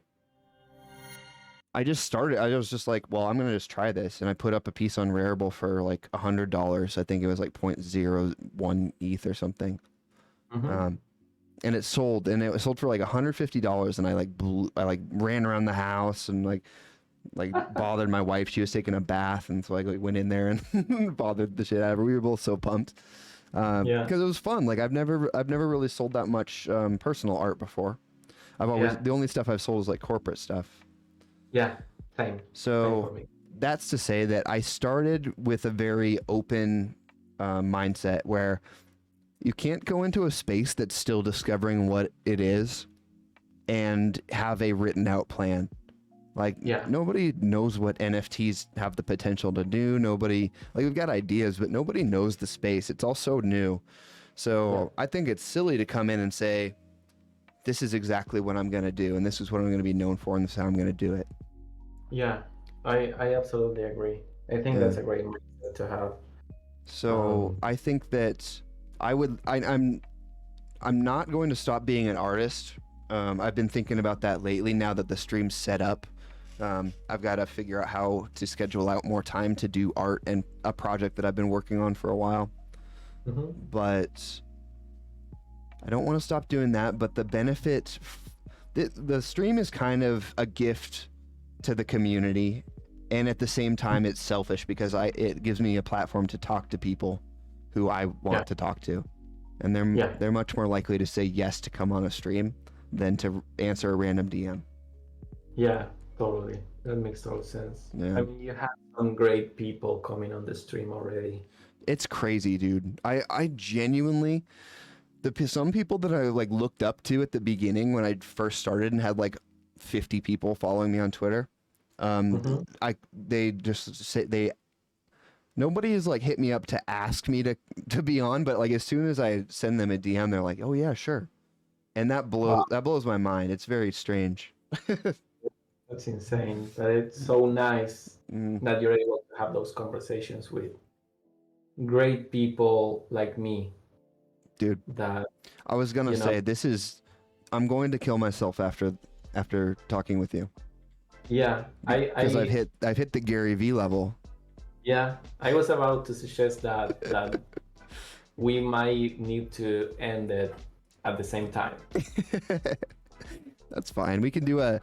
I just started. I was just like, well, I'm gonna just try this, and I put up a piece on Rarible for like $100. I think it was like 0.01 ETH or something. Mm-hmm. And it sold, and it was sold for like $150. And I like ran around the house and like bothered my wife. She was taking a bath, and so I like went in there and bothered the shit out of her. We were both so pumped because it was fun. Like I've never really sold that much personal art before. The only stuff I've sold is like corporate stuff. Yeah, same. So Same for me. that's to say that I started with a very open mindset where you can't go into a space that's still discovering what it is and have a written out plan. Like nobody knows what NFTs have the potential to do. Nobody, like, we've got ideas, but nobody knows the space. It's all so new. So I think it's silly to come in and say, this is exactly what I'm going to do, and this is what I'm going to be known for, and this is how I'm going to do it. Yeah, I absolutely agree. I think that's a great mindset to have. So I think that I'm not going to stop being an artist. I've been thinking about that lately now that the stream's set up. I've got to figure out how to schedule out more time to do art and a project that I've been working on for a while. Mm-hmm. But I don't want to stop doing that. But the benefit, the stream is kind of a gift to the community. And at the same time, it's selfish because it gives me a platform to talk to people who I want to talk to. And they're much more likely to say yes to come on a stream than to answer a random DM. Yeah, totally. That makes total sense. Yeah. I mean, you have some great people coming on the stream already. It's crazy, dude. I genuinely, some people that I like looked up to at the beginning when I first started and had like 50 people following me on Twitter. They just say nobody has like hit me up to ask me to be on, but like as soon as I send them a DM, they're like, oh yeah, sure. And that blows my mind. It's very strange. That's insane. But it's so nice that you're able to have those conversations with great people like me. Dude, that I was gonna say I'm going to kill myself after talking with you. Yeah, because I've hit the Gary V level. Yeah, I was about to suggest that we might need to end it at the same time. That's fine. We can do a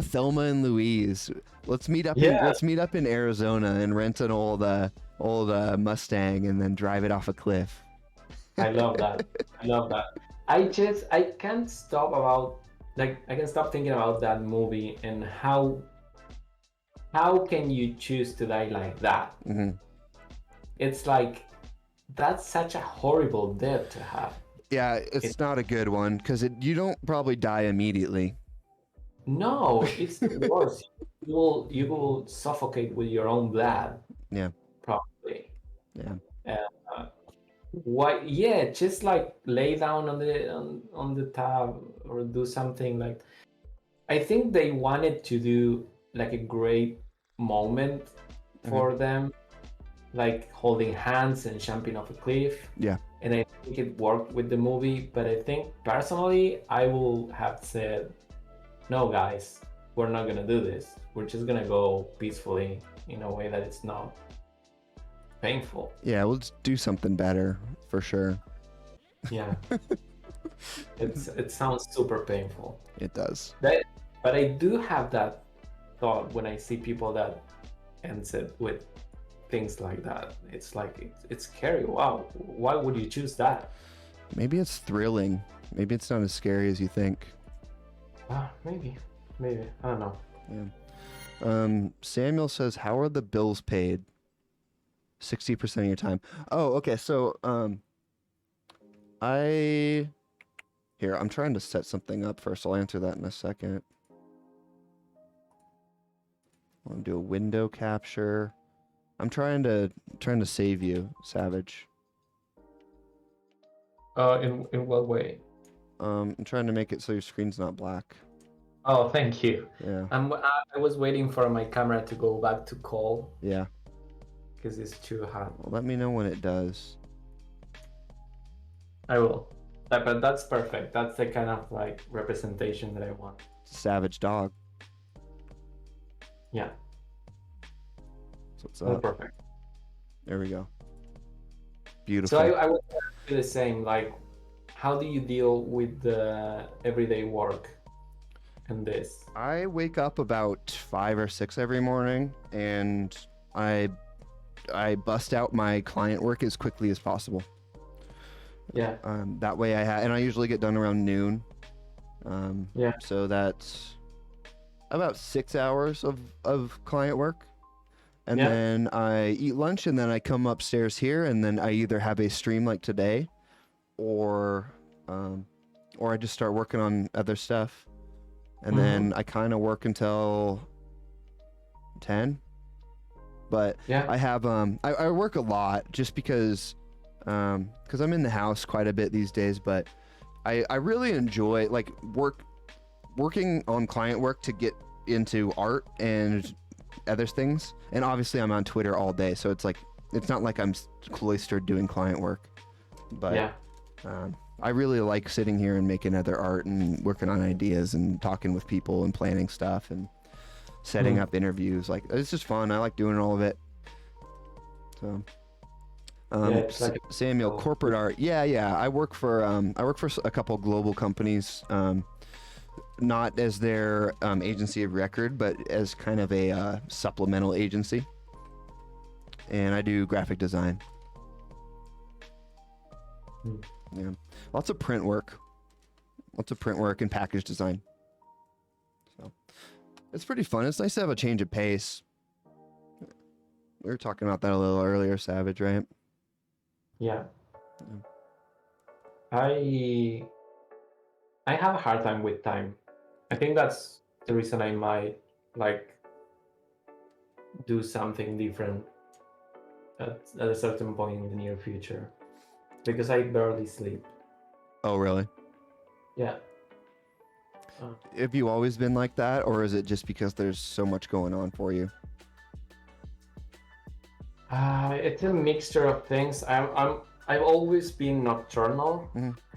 Thelma and Louise. Let's meet up in Arizona and rent an old Mustang and then drive it off a cliff. I love that. I can't stop thinking about that movie and how can you choose to die like that? Mm-hmm. It's like that's such a horrible death to have. Yeah, it's not a good one because you don't probably die immediately. No, it's worse. You will suffocate with your own blood. Yeah. Probably. Yeah. Why? Yeah, just like lay down on the tub or do something like. I think they wanted to do like a great moment for them, like holding hands and jumping off a cliff. Yeah. And I think it worked with the movie, but I think personally I will have said, no guys, we're not gonna do this. We're just gonna go peacefully in a way that it's not painful. Yeah, let's do something better for sure. Yeah. It sounds super painful. It does. But I do have that thought when I see people that ends it with things like that. It's like it's scary. Wow, why would you choose that? Maybe it's thrilling. Maybe it's not as scary as you think. Maybe I don't know. Yeah. Samuel says, how are the bills paid? 60% of your time. Oh, okay. So I'm trying to set something up first. I'll answer that in a second. I want to do a window capture. I'm trying to save you, Savage. In what way? I'm trying to make it so your screen's not black. Oh, thank you. Yeah. I was waiting for my camera to go back to call. Yeah. Because it's too hot. Well, let me know when it does. I will. But that's perfect. That's the kind of like representation that I want. It's a savage dog. Yeah. So what's That's up? perfect. There we go. Beautiful. So I would do the same. Like, how do you deal with the everyday work and this? I wake up about 5 or 6 every morning, and I bust out my client work as quickly as possible. Yeah. That way and I usually get done around noon. Yeah. So that's about 6 hours of client work. And Yeah. then I eat lunch, and then I come upstairs here, and then I either have a stream like today, or I just start working on other stuff. And then I kind of work until 10. But Yeah. I have I work a lot just because I'm in the house quite a bit these days, but I really enjoy like working on client work to get into art and other things. And obviously I'm on Twitter all day, so it's like it's not like I'm cloistered doing client work. But Yeah. I really like sitting here and making other art and working on ideas and talking with people and planning stuff and setting up interviews. Like, it's just fun. I like doing all of it. So it's like Samuel, corporate art. Yeah. I work for a couple global companies, not as their agency of record, but as kind of a supplemental agency. And I do graphic design. Yeah, lots of print work and package design. So it's pretty fun. It's nice to have a change of pace. We were talking about that a little earlier, Savage, right? Yeah. I have a hard time with time. I think that's the reason I might like do something different at a certain point in the near future, because I barely sleep. Oh, really? Yeah. Have you always been like that, or is it just because there's so much going on for you? It's a mixture of things. I've always been nocturnal,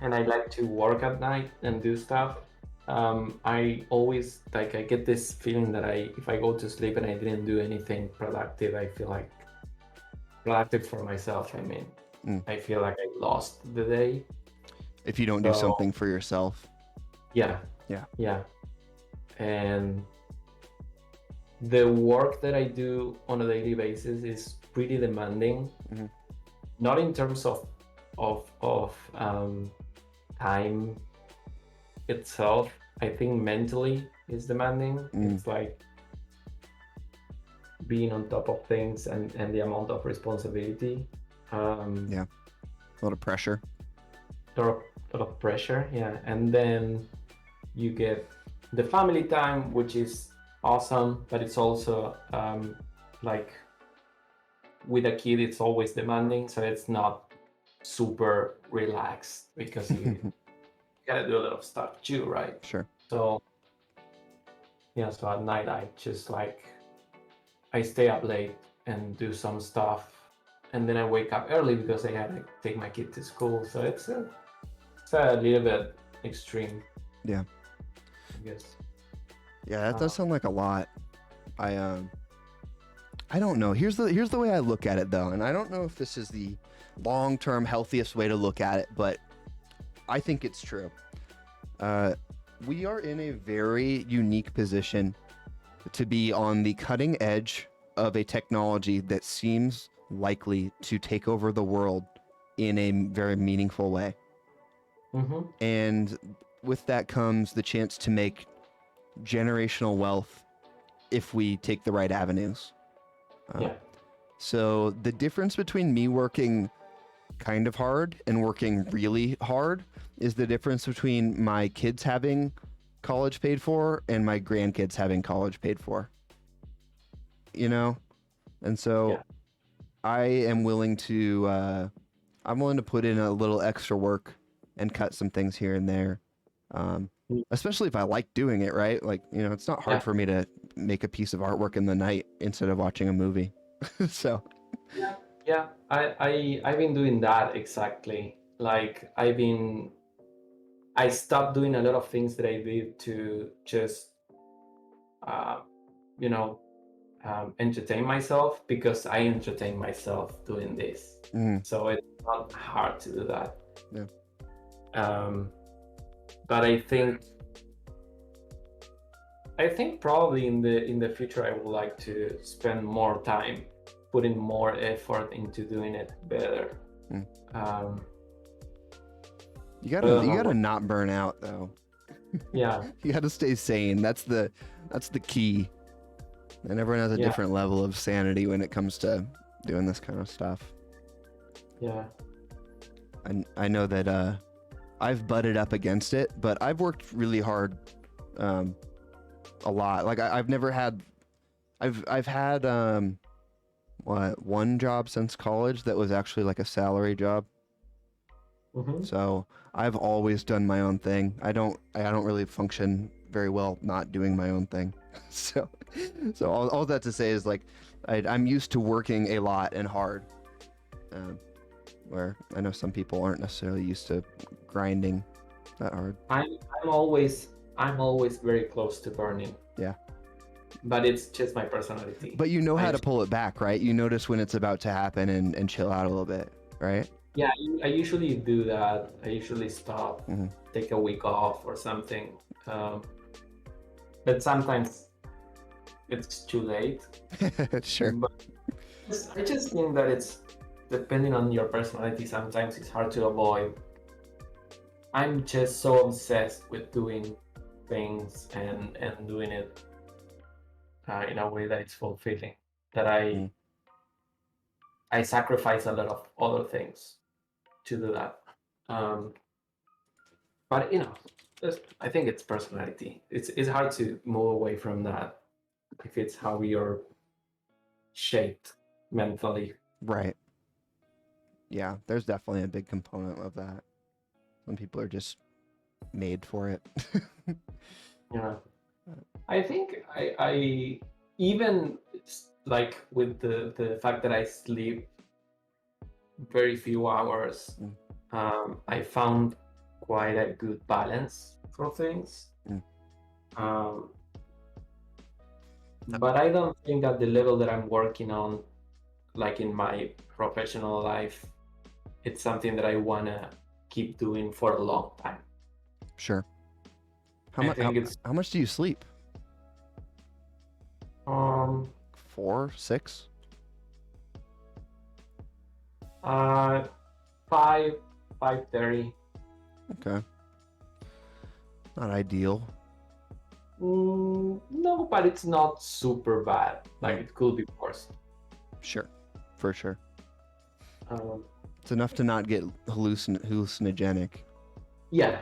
and I like to work at night and do stuff. I always I get this feeling that if I go to sleep and I didn't do anything productive, I feel like productive for myself. I mean, I feel like I lost the day. If you don't do something for yourself. Yeah. And the work that I do on a daily basis is pretty demanding. Not in terms of time itself. I think mentally is demanding. It's like being on top of things and the amount of responsibility. Yeah, a lot of pressure. A lot of pressure, yeah. And then you get the family time, which is awesome, but it's also like with a kid, it's always demanding, so it's not super relaxed because you gotta do a lot of stuff too, right? Sure. So yeah, so at night I just I stay up late and do some stuff, and then I wake up early because I had to take my kid to school. So it's a little bit extreme. Yeah. I guess. Yeah, that does sound like a lot. I don't know. Here's the way I look at it though, and I don't know if this is the long-term healthiest way to look at it, but I think it's true. We are in a very unique position to be on the cutting edge of a technology that seems likely to take over the world in a very meaningful way. And with that comes the chance to make generational wealth if we take the right avenues. So the difference between me working kind of hard and working really hard is the difference between my kids having college paid for and my grandkids having college paid for. You know? And so I am willing to put in a little extra work and cut some things here and there. Especially if I like doing it, right? Like, you know, it's not hard for me to make a piece of artwork in the night instead of watching a movie. So I've been doing that exactly. Like I've been I stopped doing a lot of things that I did to just, you know, entertain myself, because I entertain myself doing this. So it's not hard to do that. Yeah. But I think probably in the future I would like to spend more time putting more effort into doing it better. You gotta not burn out though. Yeah. You gotta stay sane. That's the key. And everyone has a different level of sanity when it comes to doing this kind of stuff. Yeah. I know that I've butted up against it, but I've worked really hard a lot. Like I've never had I've had one job since college that was actually like a salary job. So I've always done my own thing. I don't really function very well not doing my own thing. So all that to say is like I'm used to working a lot and hard, where I know some people aren't necessarily used to grinding that hard. I'm always very close to burning. Yeah. But it's just my personality. But you know how to pull it back, right? You notice when it's about to happen and chill out a little bit, right? Yeah, I usually do that. I usually stop, take a week off or something. But sometimes it's too late. Sure. But I just think that it's depending on your personality. Sometimes it's hard to avoid. I'm just so obsessed with doing things and doing it in a way that it's fulfilling that I sacrifice a lot of other things to do that. But I think it's personality. It's hard to move away from that if it's how you're shaped mentally. Right. Yeah, there's definitely a big component of that. Some people are just made for it. Yeah. I think I even like with the fact that I sleep very few hours, I found quite a good balance for things. But I don't think that the level that I'm working on, like in my professional life, it's something that I wanna keep doing for a long time. Sure. How much do you sleep? 4, 6? 5:30. Okay. Not ideal. No, but it's not super bad. Like it could be worse. Sure, for sure. It's enough to not get hallucinogenic. Yeah.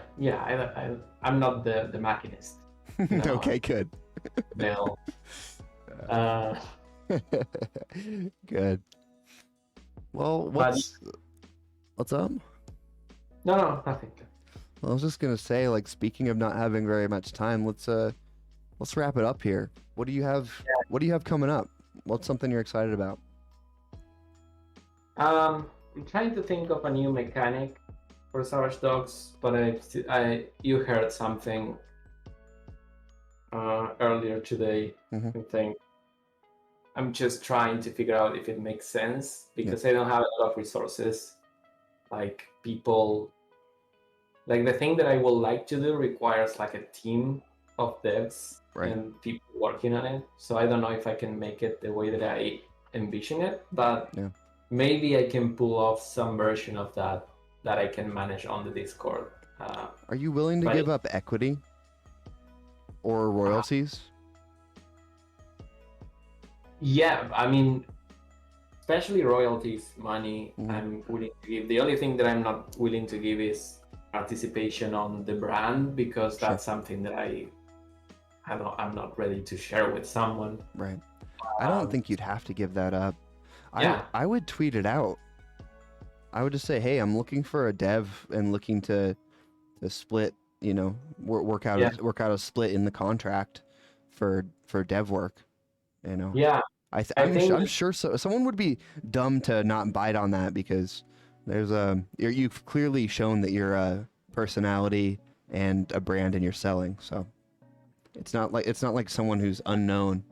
I'm not the machinist. No, okay, good. No. Good. Well, what's up? No, nothing. Well, I was just gonna say, like, speaking of not having very much time, let's wrap it up here. What do you have? Yeah. What do you have coming up? What's something you're excited about? I'm trying to think of a new mechanic for Savage Dogs, but you heard something earlier today. I think I'm just trying to figure out if it makes sense, because I don't have a lot of resources. Like people, like the thing that I would like to do requires like a team of devs and people working on it. So I don't know if I can make it the way that I envision it, but maybe I can pull off some version of that I can manage on the Discord. Are you willing to give up equity or royalties? Yeah, I mean, especially royalties, money, I'm willing to give. The only thing that I'm not willing to give is participation on the brand, because that's something that I'm not ready to share with someone. Right. I don't think you'd have to give that up. I would tweet it out. I would just say, hey, I'm looking for a dev and looking to split, work out a split in the contract for dev work. Yeah. I'm sure someone would be dumb to not bite on that, because there's you've clearly shown that you're a personality and a brand, and you're selling. So it's not like someone who's unknown.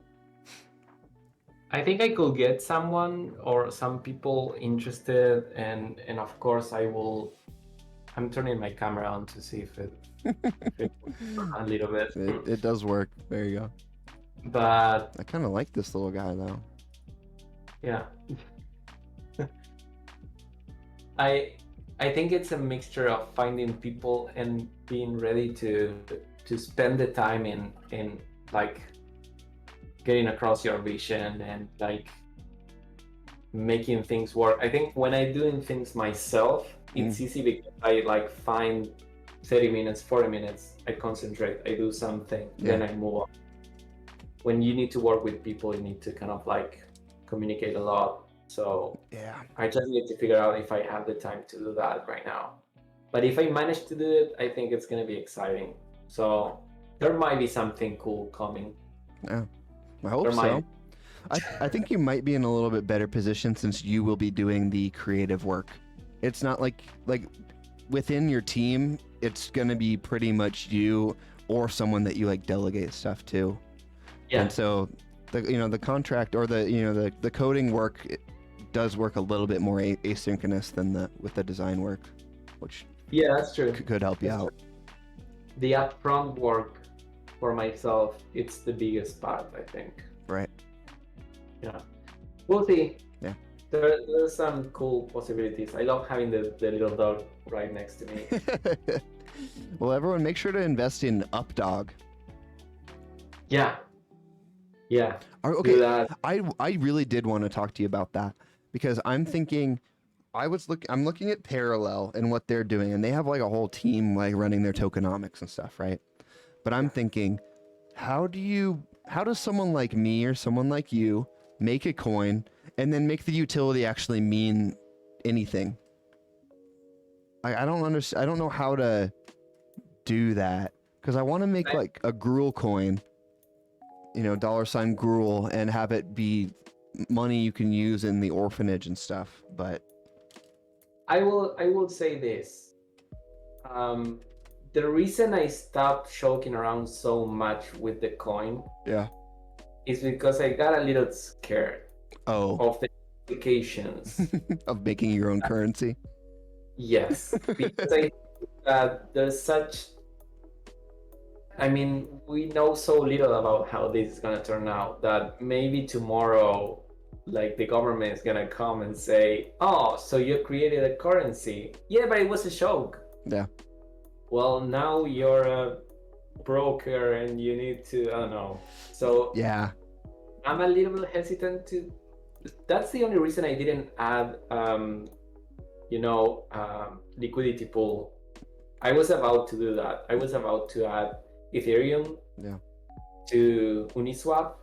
I think I could get someone or some people interested, and of course I'm turning my camera on to see if it a little bit. It does work. There you go. But I kind of like this little guy though. yeah. I think it's a mixture of finding people and being ready to spend the time in like getting across your vision and like making things work. I think when I'm doing things myself, it's easy because I like find 30 minutes, 40 minutes, I concentrate, I do something, then I move on. When you need to work with people, you need to kind of like communicate a lot. So I just need to figure out if I have the time to do that right now. But if I manage to do it, I think it's going to be exciting. So there might be something cool coming. Yeah, I hope so. I think you might be in a little bit better position since you will be doing the creative work. It's not like within your team, it's going to be pretty much you or someone that you like delegate stuff to. Yeah. And so the contract or the coding work does work a little bit more asynchronous than with the design work, which that's true. Could help you out. The upfront work for myself, it's the biggest part, I think. Right. Yeah. We'll see. Yeah. There's some cool possibilities. I love having the little dog right next to me. Well, everyone, make sure to invest in UpDog. Yeah. Yeah. Okay. I really did want to talk to you about that because I'm thinking, I'm looking at Parallel and what they're doing, and they have like a whole team like running their tokenomics and stuff, right? But I'm thinking, how does someone like me or someone like you make a coin and then make the utility actually mean anything? I don't understand. I don't know how to do that because I want to make like a Gruel coin, $ Gruel, and have it be money you can use in the orphanage and stuff. But I will say this. The reason I stopped joking around so much with the coin is because I got a little scared of the implications of making your own currency. Yes, because I think that we know so little about how this is going to turn out that maybe tomorrow, like, the government is going to come and say, oh, so you created a currency. Yeah, but it was a joke. Yeah. Well, now you're a broker and you need to, I don't know. So yeah, I'm a little bit hesitant to, that's the only reason I didn't add, liquidity pool. I was about to do that. I was about to add Ethereum to Uniswap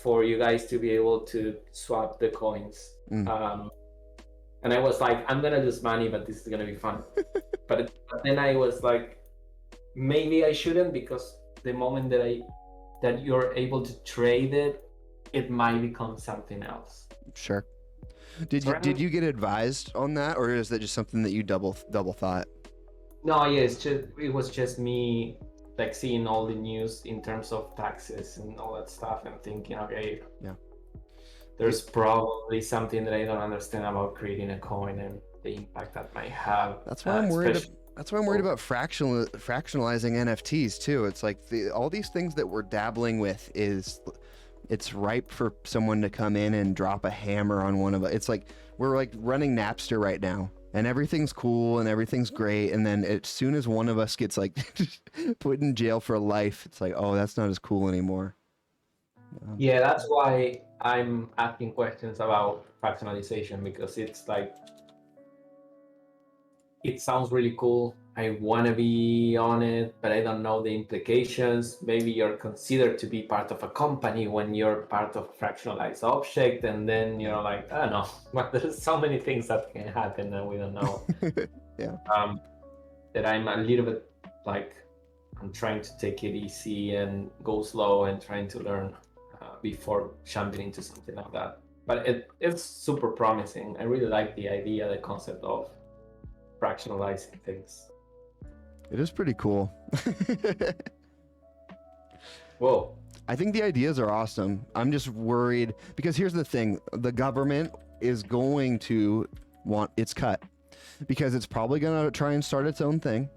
for you guys to be able to swap the coins. And I was like, I'm gonna lose money, but this is gonna be fun. but then I was like, maybe I shouldn't, because the moment that you're able to trade it, it might become something else. Sure. Did you get advised on that, or is that just something that you double thought? No, yeah, it was just me, like, seeing all the news in terms of taxes and all that stuff and thinking, okay, there's probably something that I don't understand about creating a coin and the impact that might have. That's why I'm worried. That's why I'm worried about fractionalizing NFTs too. It's like all these things that we're dabbling with it's ripe for someone to come in and drop a hammer on one of us. It's like we're like running Napster right now, and everything's cool and everything's great, and then as soon as one of us gets like put in jail for life, it's like, oh, that's not as cool anymore. Yeah, that's why I'm asking questions about fractionalization, because it's like, it sounds really cool. I want to be on it, but I don't know the implications. Maybe you're considered to be part of a company when you're part of a fractionalized object, and then you're like, I don't know. But there's so many things that can happen that we don't know. That I'm a little bit like, I'm trying to take it easy and go slow and trying to learn before jumping into something like that. But it's super promising. I really like the idea, the concept of fractionalizing things. It is pretty cool. Whoa. I think the ideas are awesome. I'm just worried because here's the thing. The government is going to want its cut because it's probably going to try and start its own thing,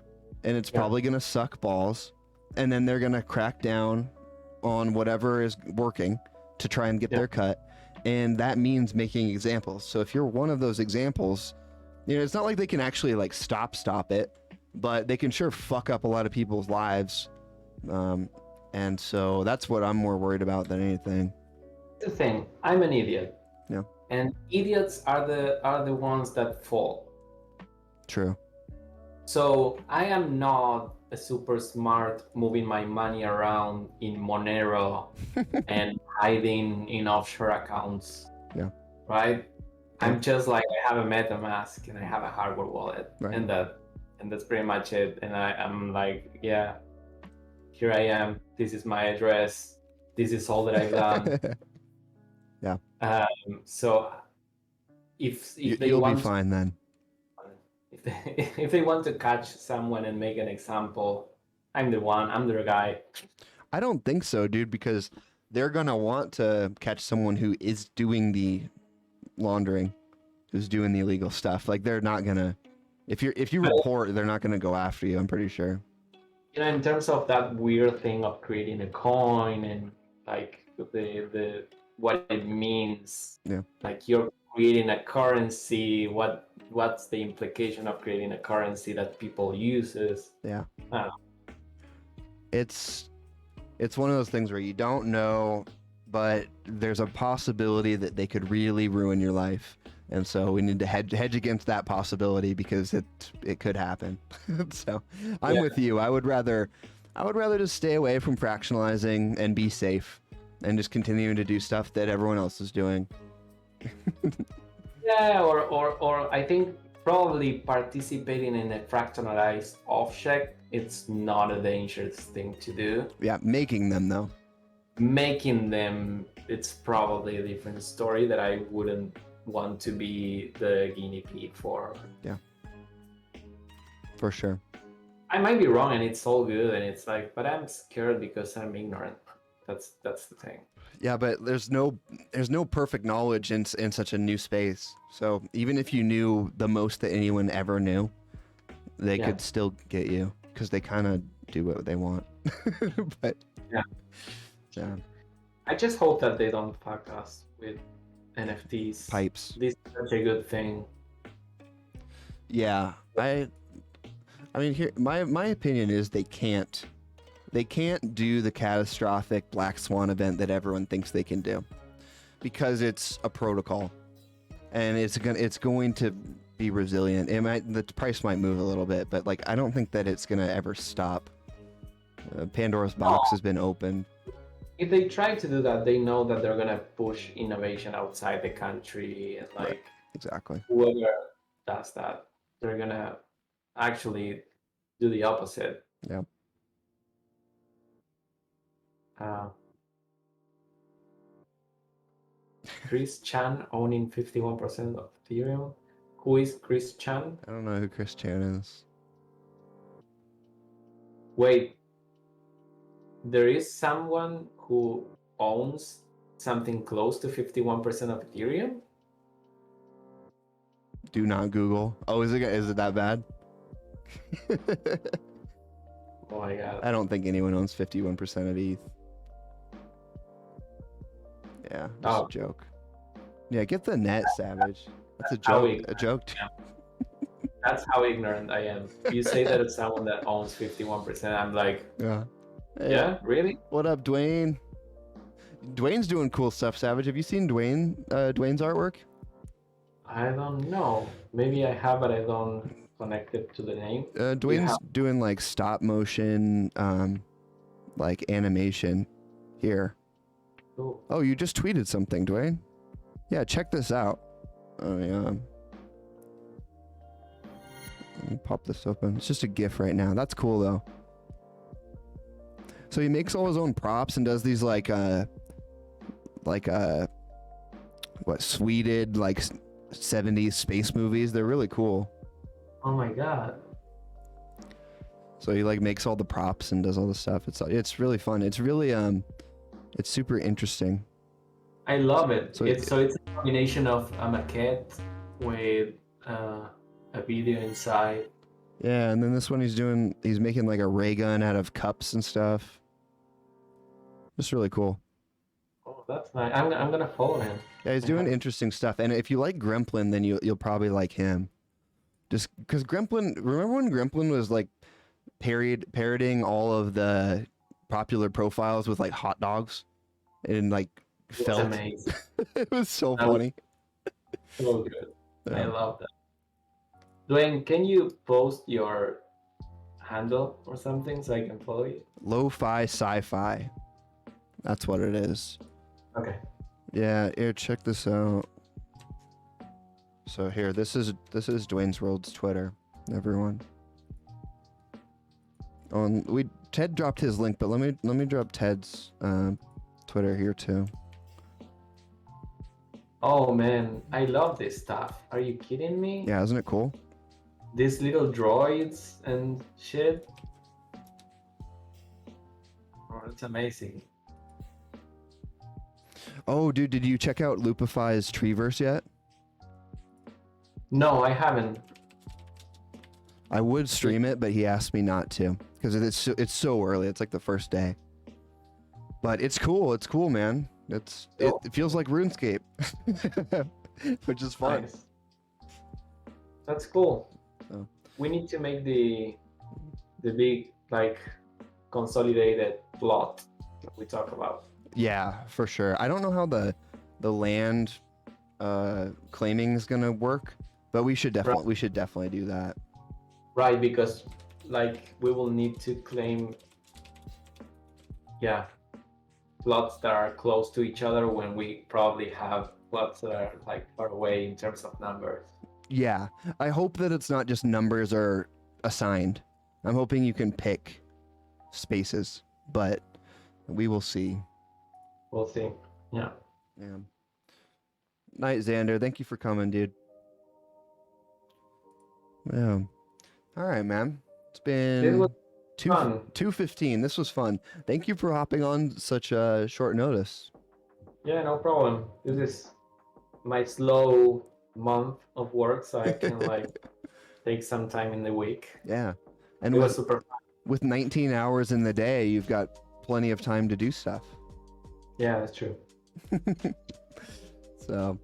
and it's probably going to suck balls, and then they're going to crack down on whatever is working to try and get their cut. And that means making examples. So if you're one of those examples, you know, it's not like they can actually like stop it, but they can sure fuck up a lot of people's lives. And so that's what I'm more worried about than anything. The thing, I'm an idiot. Yeah. And idiots are the ones that fall. True. So I am not a super smart moving my money around in Monero and hiding in offshore accounts. Yeah. Right? I'm just like, I have a MetaMask and I have a hardware wallet, Right. and that's pretty much it. And I'm like, yeah, here I am. This is my address. This is all that I've done. Yeah. So if they you'll want be fine then. if they want to catch someone and make an example, I'm the one. I'm the guy. I don't think so, dude, because they're gonna want to catch someone who is doing the laundering, who's doing the illegal stuff. Like they're not gonna. If you report, they're not gonna go after you. I'm pretty sure. You know, in terms of that weird thing of creating a coin and like the what it means. Yeah. Like you're creating a currency. What's the implication of creating a currency that people uses? Yeah. I don't know. It's one of those things where you don't know, but there's a possibility that they could really ruin your life. And so we need to hedge against that possibility because it could happen. So I'm with you. I would rather just stay away from fractionalizing and be safe and just continuing to do stuff that everyone else is doing. Yeah, or I think probably participating in a fractionalized offcheck, it's not a dangerous thing to do. Yeah, making them though. Making them, it's probably a different story that I wouldn't want to be the guinea pig for. Yeah, for sure. I might be wrong and it's all good and it's like, but I'm scared because I'm ignorant. That's the thing. Yeah, but there's no perfect knowledge in such a new space. So even if you knew the most that anyone ever knew, they could still get you because they kind of do what they want. But yeah. I just hope that they don't fuck us with NFTs. Pipes. This is such a good thing. Yeah, I mean, here my opinion is they can't do the catastrophic black swan event that everyone thinks they can do because it's a protocol and it's going to be resilient. The price might move a little bit, but like I don't think that it's gonna ever stop. Pandora's box has been opened. If they try to do that, they know that they're gonna push innovation outside the country, and like exactly whoever does that, they're gonna actually do the opposite. Yeah. Chris Chan owning 51% of Ethereum. Who is Chris Chan? I don't know who Chris Chan is. Wait, there is someone who owns something close to 51% of Ethereum? Do not Google. Oh, is it that bad? Oh my god. I don't think anyone owns 51% of ETH. Yeah, just a joke. Yeah, get the net, Savage. That's a joke. A joke. That's how ignorant I am. You say that it's someone that owns 51%. I'm like, yeah. Hey, yeah, really? What up, Dwayne? Dwayne's doing cool stuff, Savage. Have you seen Dwayne's artwork? I don't know. Maybe I have, but I don't connect it to the name. Dwayne's doing like stop motion, like animation here. Cool. Oh, you just tweeted something, Dwayne. Yeah, check this out. Oh yeah. Let me pop this open. It's just a GIF right now. That's cool though. So he makes all his own props and does these like what sweeted like 70s space movies. They're really cool. Oh my god. So he like makes all the props and does all the stuff. It's really fun. It's really it's super interesting. I love it. So It's a combination of a maquette with a video inside. yeah, and then this one he's making like a ray gun out of cups and stuff. It's really cool. Oh, that's nice. I'm gonna follow him. Yeah, he's doing interesting stuff. And if you like Gremplin, then you'll probably like him. Just because Gremplin, remember when Gremplin was like parroting all of the popular profiles with like hot dogs and like felt. Amazing. It was so funny. So good. Yeah. I love that. Dwayne, can you post your handle or something so I can follow you? Lo-fi sci-fi. That's what it is. Okay. Yeah, here, check this out. So here, this is Dwayne's World's Twitter, everyone. Ted dropped his link, but let me drop Ted's Twitter here too. Oh man, I love this stuff. Are you kidding me? Yeah, isn't it cool? These little droids and shit. Oh, it's amazing. Oh, dude, did you check out Loopify's Treeverse yet? No, I haven't. I would stream it, but he asked me not to because it's so early. It's like the first day. But it's cool. It's cool, man. It feels like RuneScape, which is fun. Nice. That's cool. Oh. We need to make the big like consolidated plot that we talk about. Yeah, for sure. I don't know how the land claiming is gonna work, but we should definitely do that. Right, because like we will need to claim, plots that are close to each other when we probably have plots that are like far away in terms of numbers. Yeah, I hope that it's not just numbers are assigned. I'm hoping you can pick spaces, but we will see. We'll see. Yeah. Yeah. Night, Xander. Thank you for coming, dude. Yeah. All right, man. It's been 2:15. This was fun. Thank you for hopping on such a short notice. Yeah, no problem. This is my slow month of work, so I can like take some time in the week. Yeah. And it was super fun. With 19 hours in the day, you've got plenty of time to do stuff. Yeah, that's true. So,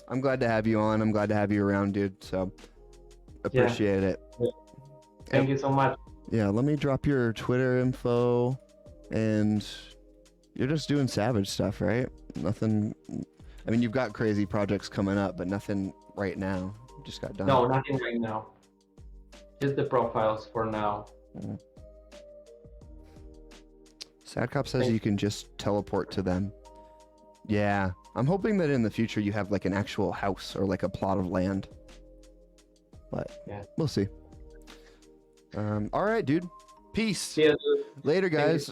I'm glad to have you on. I'm glad to have you around, dude. So, appreciate it. Yeah. Thank you so much. Yeah, let me drop your Twitter info. And you're just doing Savage stuff, right? Nothing. I mean, you've got crazy projects coming up, but nothing right now. You just got done. No, nothing right now. Just the profiles for now. Mm. Sadcop says you can just teleport to them. Yeah, I'm hoping that in the future you have like an actual house or like a plot of land. But yeah, we'll see. All right, dude. Peace. See you, dude. Later, guys.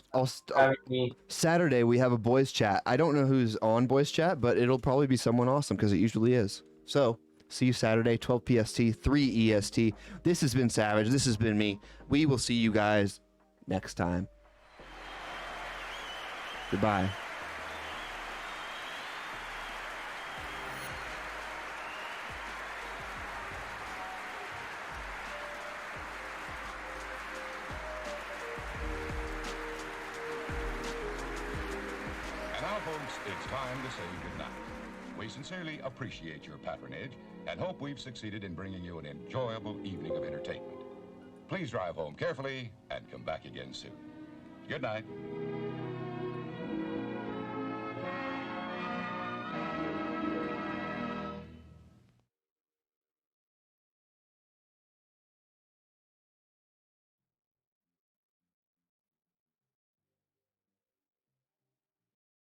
Saturday we have a boys chat. I don't know who's on boys chat, but it'll probably be someone awesome because it usually is. So see you Saturday, 12 PST, 3 EST. This has been Savage. This has been me. We will see you guys next time. Goodbye. It's time to say goodnight. We sincerely appreciate your patronage and hope we've succeeded in bringing you an enjoyable evening of entertainment. Please drive home carefully and come back again soon. Good night.